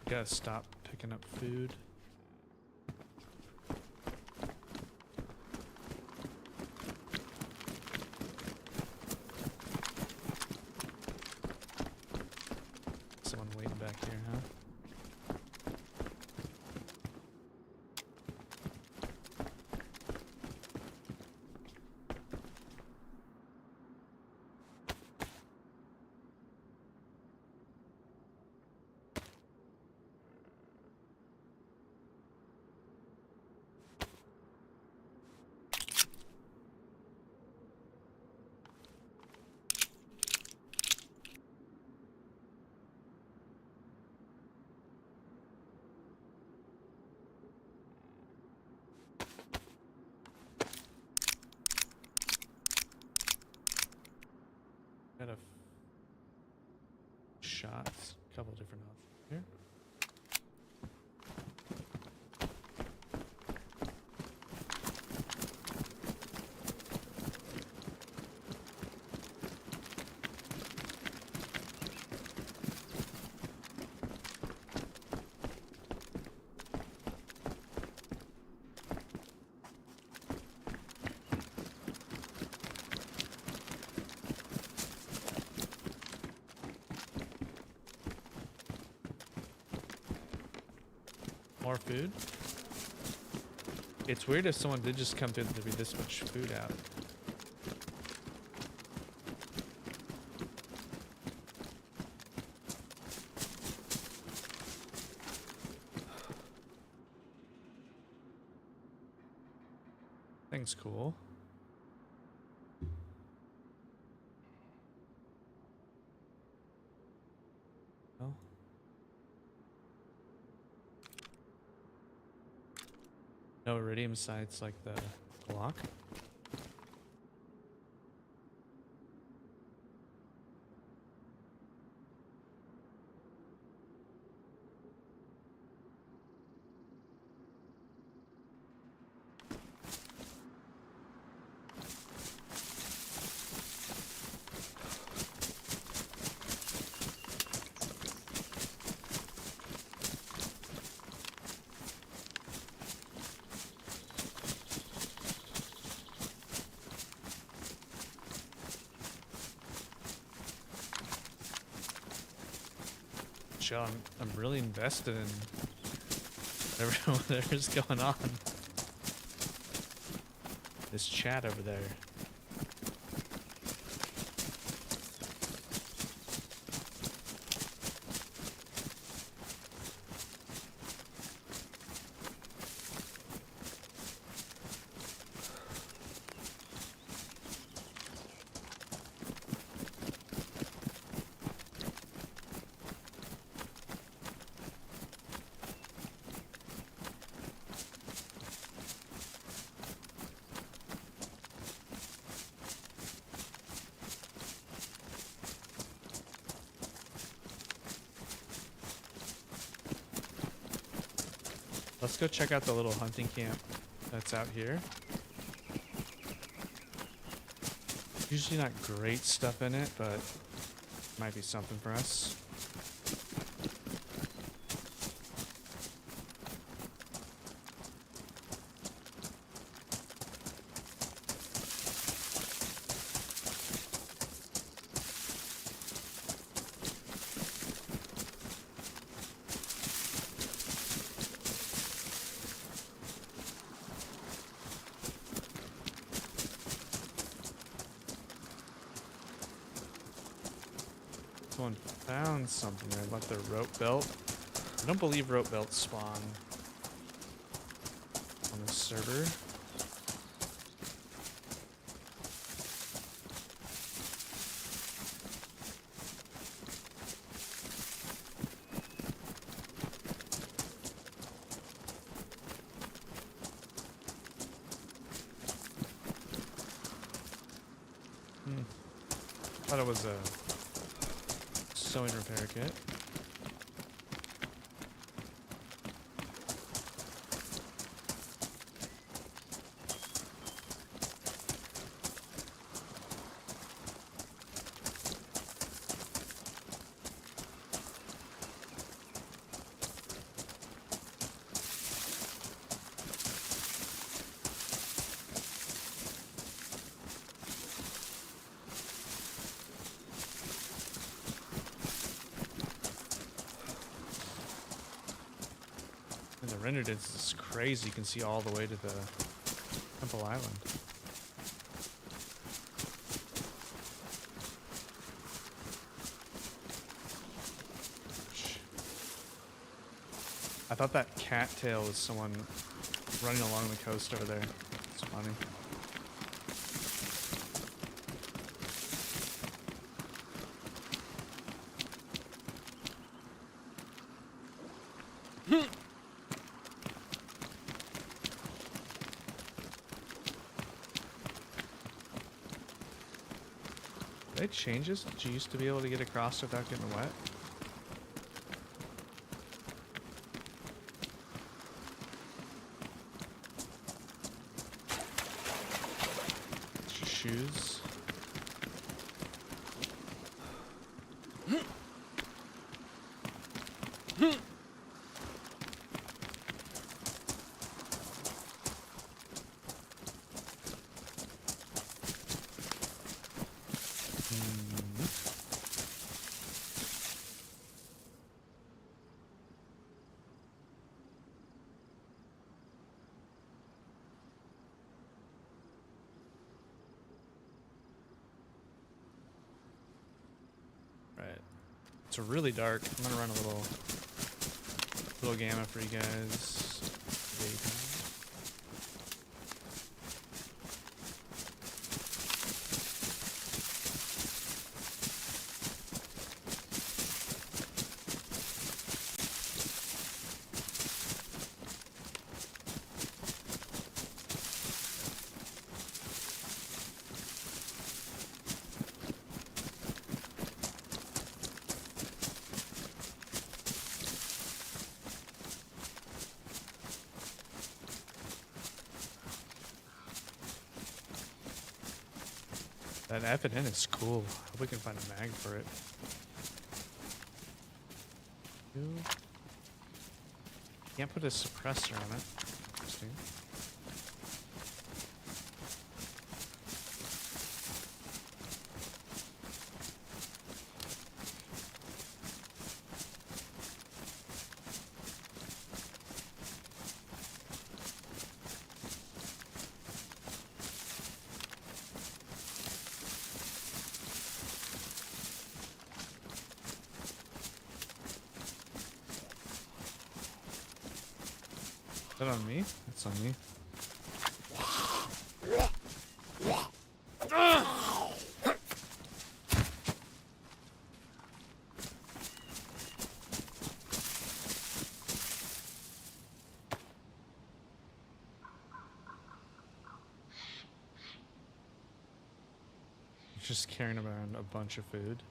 We gotta stop picking up food. Someone waiting back here, huh? Got a shots, a couple different options here. More food? It's weird if someone did just come through to be this much food out. Thing's cool. Oh. No iridium sights like the Glock. chill. I'm really invested in whatever's going on. This chat over there. Let's go check out the little hunting camp that's out here. Usually not great stuff in it, but might be something for us. Someone found something there about their rope belt. I don't believe rope belts spawn on this server. Thought it was a sewing repair kit. And the render distance is crazy. You can see all the way to the Temple Island. I thought that cattail was someone running along the coast over there. It's funny. Did they change this? Did you used to be able to get across without getting wet? Extra shoes. Right. It's really dark. I'm gonna run a little gamma for you guys. That F&N is cool. I hope we can find a mag for it. Can't put a suppressor on it. Interesting. Is that on me? That's on me. Just carrying around a bunch of food.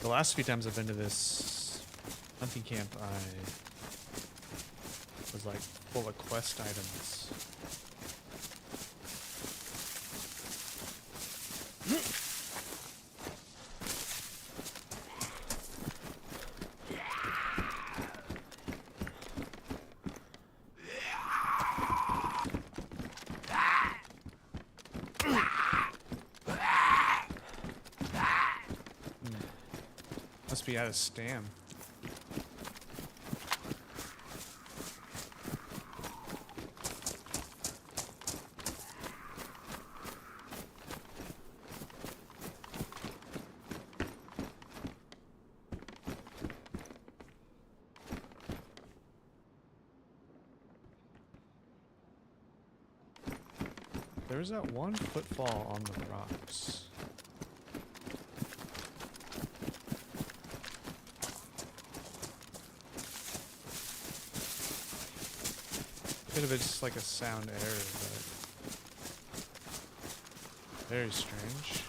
The last few times I've been to this hunting camp, I was like full of quest items. Must be out of stam. There's that one footfall on the rocks. Could have been just like a sound error, but very strange.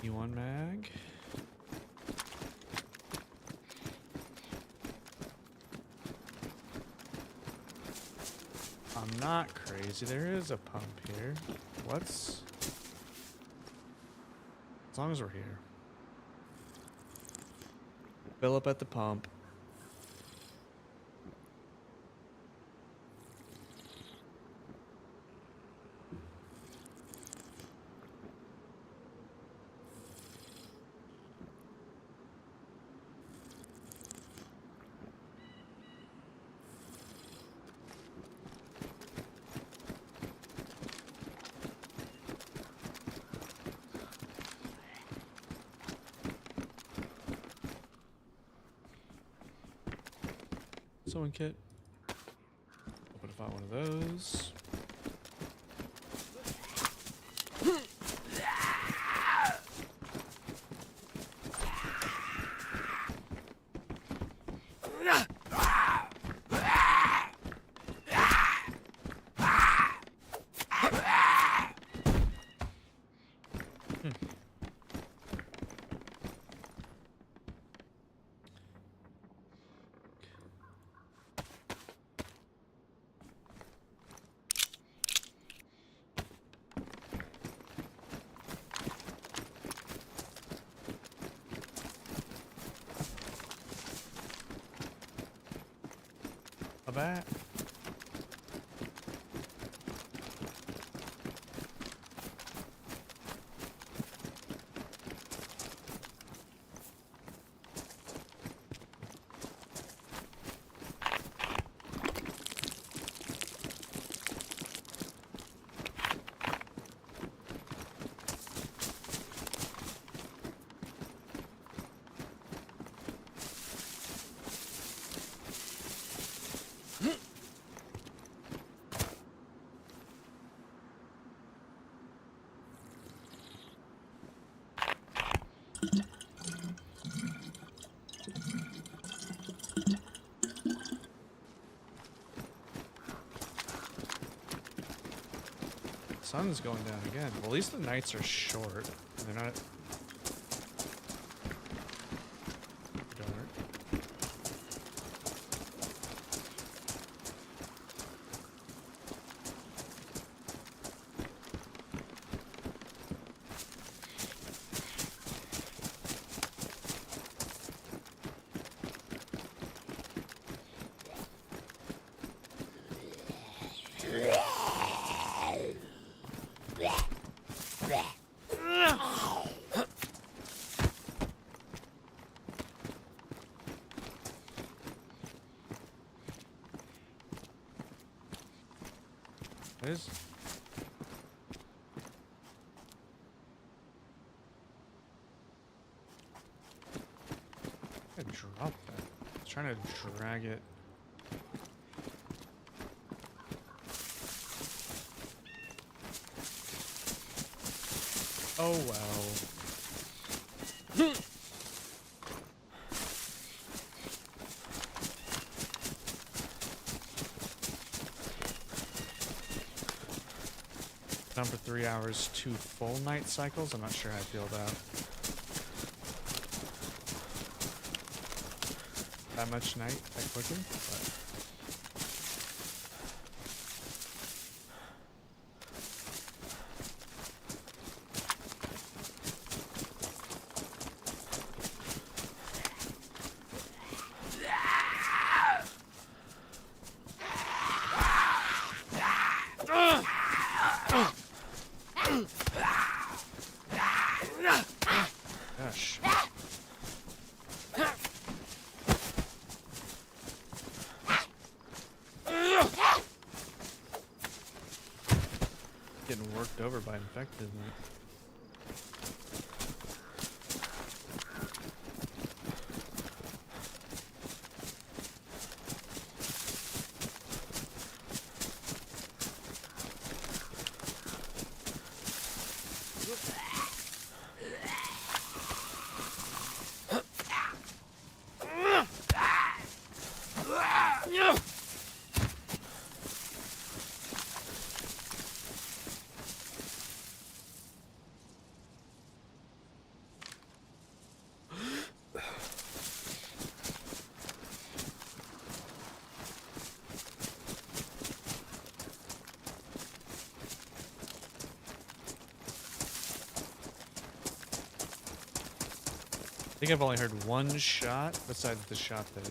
E1 mag. I'm not crazy. There is a pump here. What's... As long as we're here. Fill up at the pump. Sewing kit. Open to find one of those. bat. Sun's going down again. Well, at least the nights are short. They're not. Dark. There's... I dropped that. I was trying to drag it. Oh well. Done for 3 hours, 2 full night cycles. I'm not sure how I feel about that much night, that quickly, but. Gosh. Getting worked over by infected, isn't it? I think I've only heard one shot besides the shot that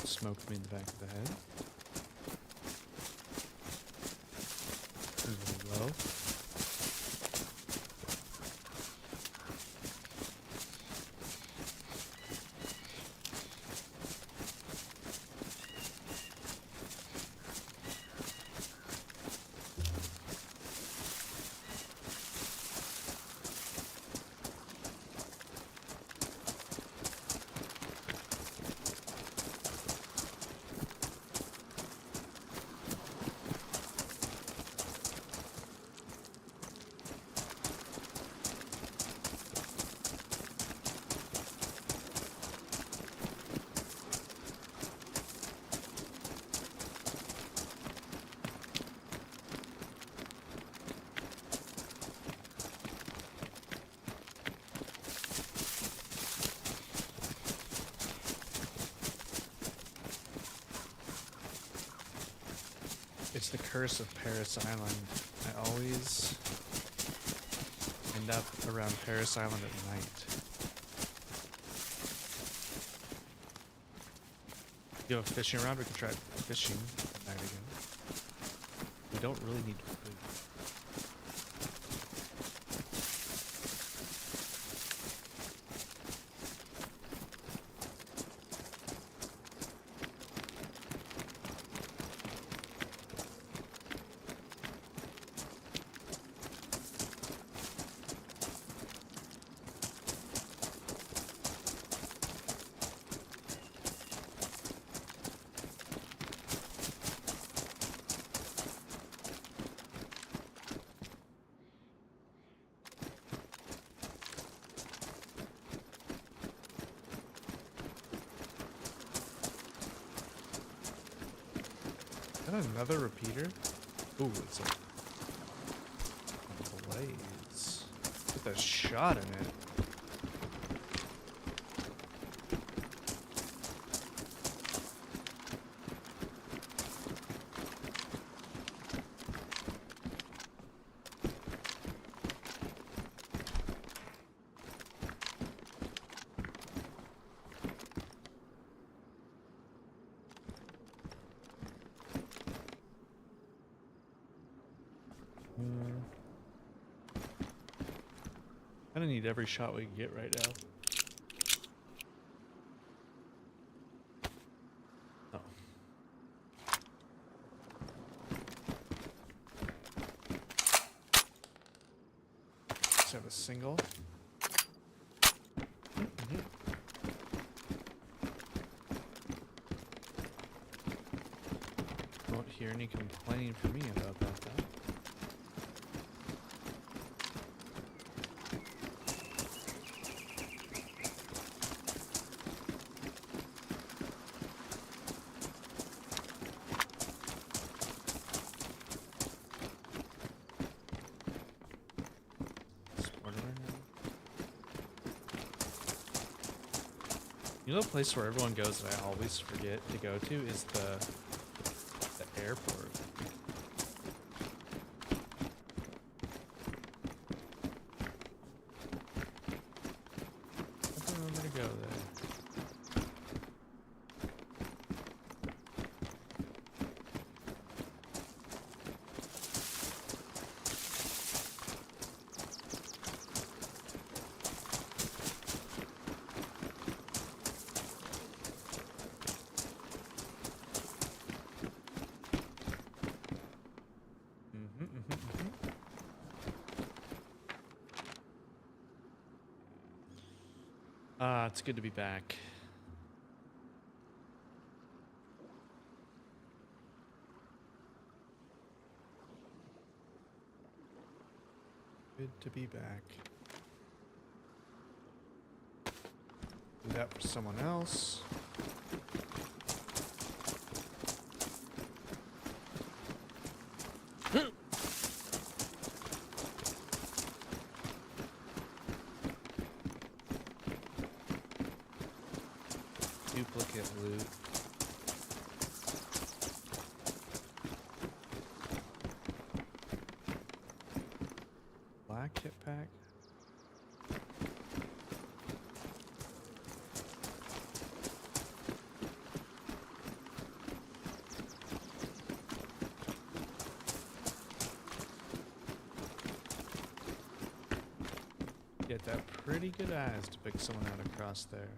smoked me in the back of the head. It was a little low. It's the curse of Paris Island. I always end up around Paris Island at night. You have a fishing rod, we can try fishing back again. We don't really need food. Another repeater? Ooh, it's a blaze. With a shot in it. I need every shot we can get right now. Oh. Let's have a single. Don't hear any complaining from me about that, though. You know, the place where everyone goes that I always forget to go to is the airport. I don't remember to go there. It's good to be back. Good to be back. Do that for someone else. Duplicate loot. Black kit pack. Get that pretty good eyes to pick someone out across there.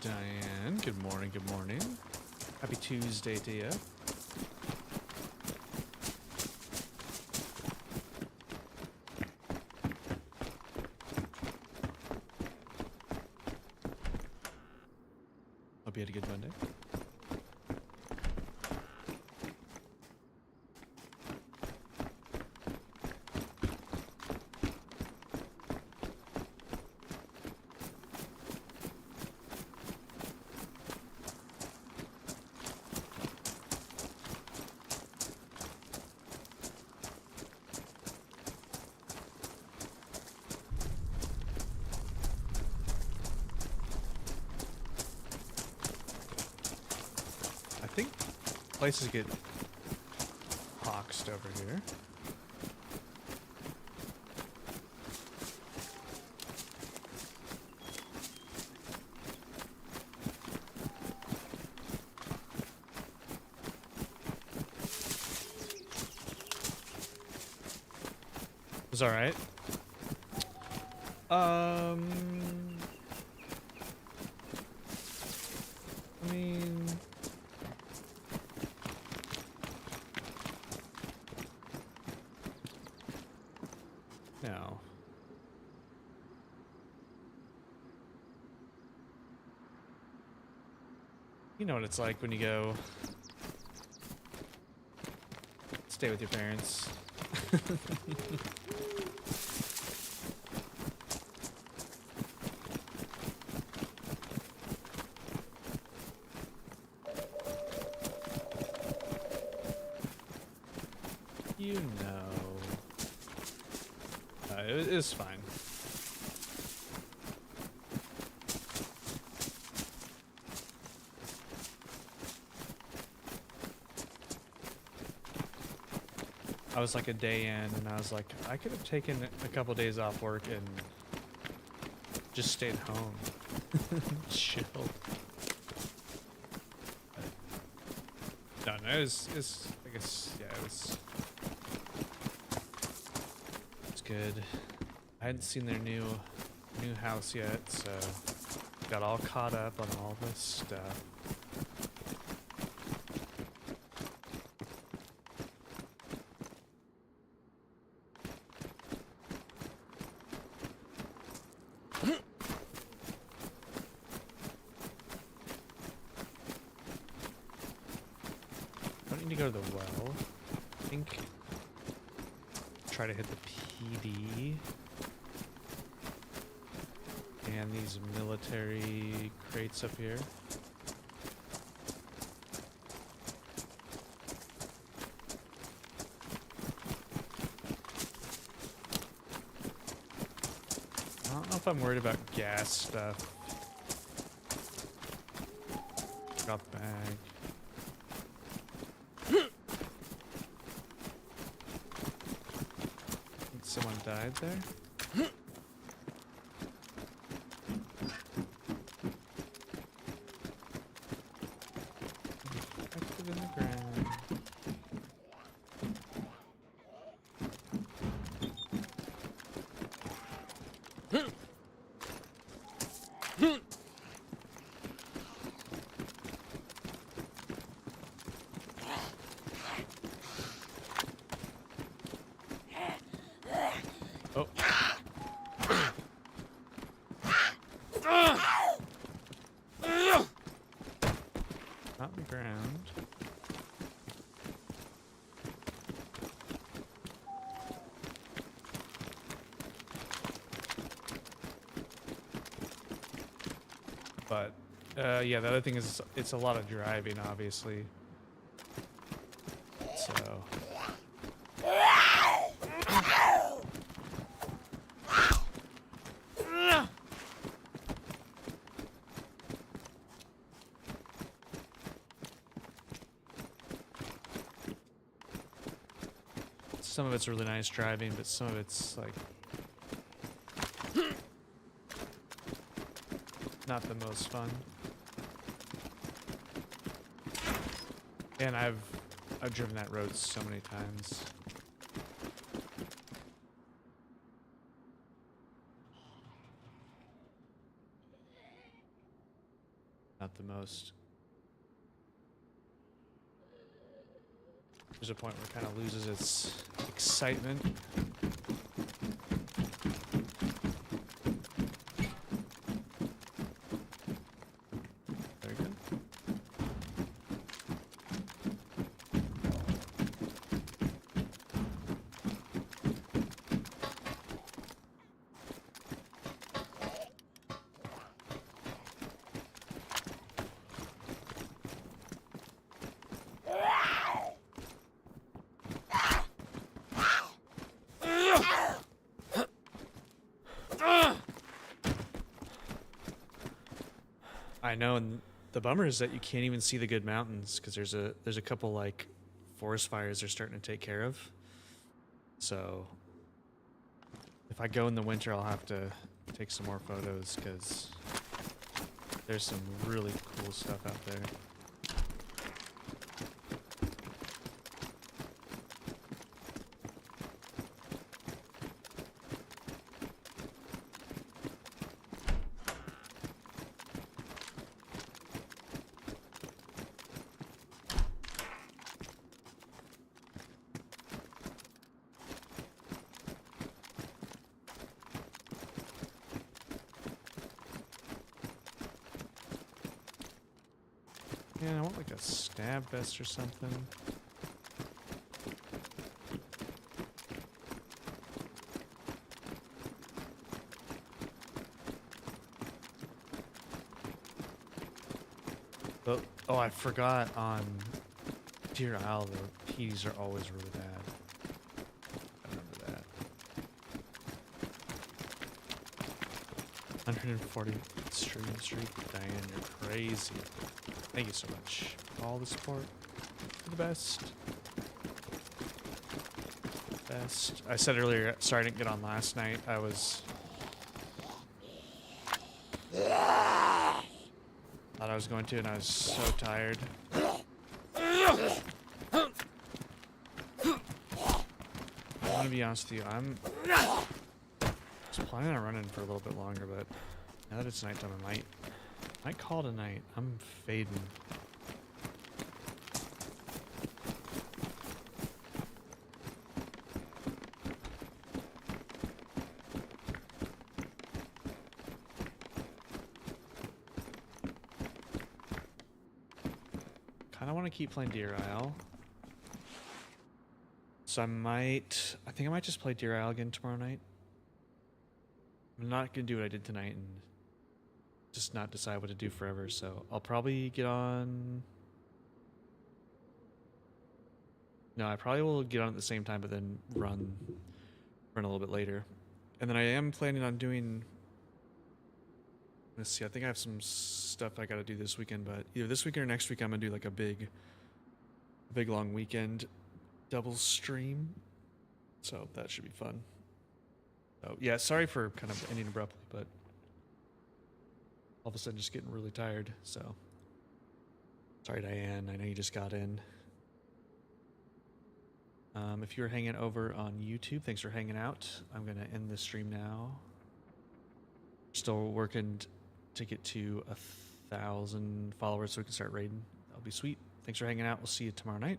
Diane. Good morning, good morning. Happy Tuesday to you. Hope you had a good Monday. I think places get boxed over here. It was alright. I mean, no. You know what it's like when you go stay with your parents. You know. It's fine. I was like a day in, and I was like, I could have taken a couple days off work and just stayed home. Chill. No, it was, I guess, yeah, it's good. I hadn't seen their new house yet, so got all caught up on all this stuff. Don't need to go to the well. I think try to hit the PD. And these military crates up here. I don't know if I'm worried about gas stuff. Drop bag. Someone died there? Active in the ground. Oh. Not the ground. But, yeah, the other thing is it's a lot of driving, obviously. So... Some of it's really nice driving, but some of it's like not the most fun. And I've driven that road so many times. not the most. There's a point where it kind of loses its excitement. Very good. I know, and the bummer is that you can't even see the good mountains because there's a couple like forest fires they're starting to take care of. So if I go in the winter, I'll have to take some more photos because there's some really cool stuff out there. Man, I want like a stab vest or something. But, oh, I forgot on DeerIsle, the PDs are always really bad. I remember that. 140 stream streak. Diane, you're crazy. Thank you so much for all the support. You're the best. Best. I said earlier, sorry I didn't get on last night. I was... thought I was going to, and I was so tired. I'm gonna be honest with you, I'm just planning on running for a little bit longer, but now that it's nighttime, I might call it a night. I'm fading. Kind of want to keep playing DeerIsle. So I think I might just play DeerIsle again tomorrow night. I'm not going to do what I did tonight and just not decide what to do forever, so I'll probably get on... No, I probably will get on at the same time, but then run a little bit later. And then I am planning on doing... Let's see, I think I have some stuff I gotta do this weekend, but either this weekend or next week I'm gonna do like a big long weekend double stream. So that should be fun. So yeah, sorry for kind of ending abruptly, but all of a sudden just getting really tired, so. Sorry, Diane, I know you just got in. If you're hanging over on YouTube, thanks for hanging out. I'm gonna end the stream now. Still working to get to 1,000 followers so we can start raiding. That'll be sweet. Thanks for hanging out. We'll see you tomorrow night.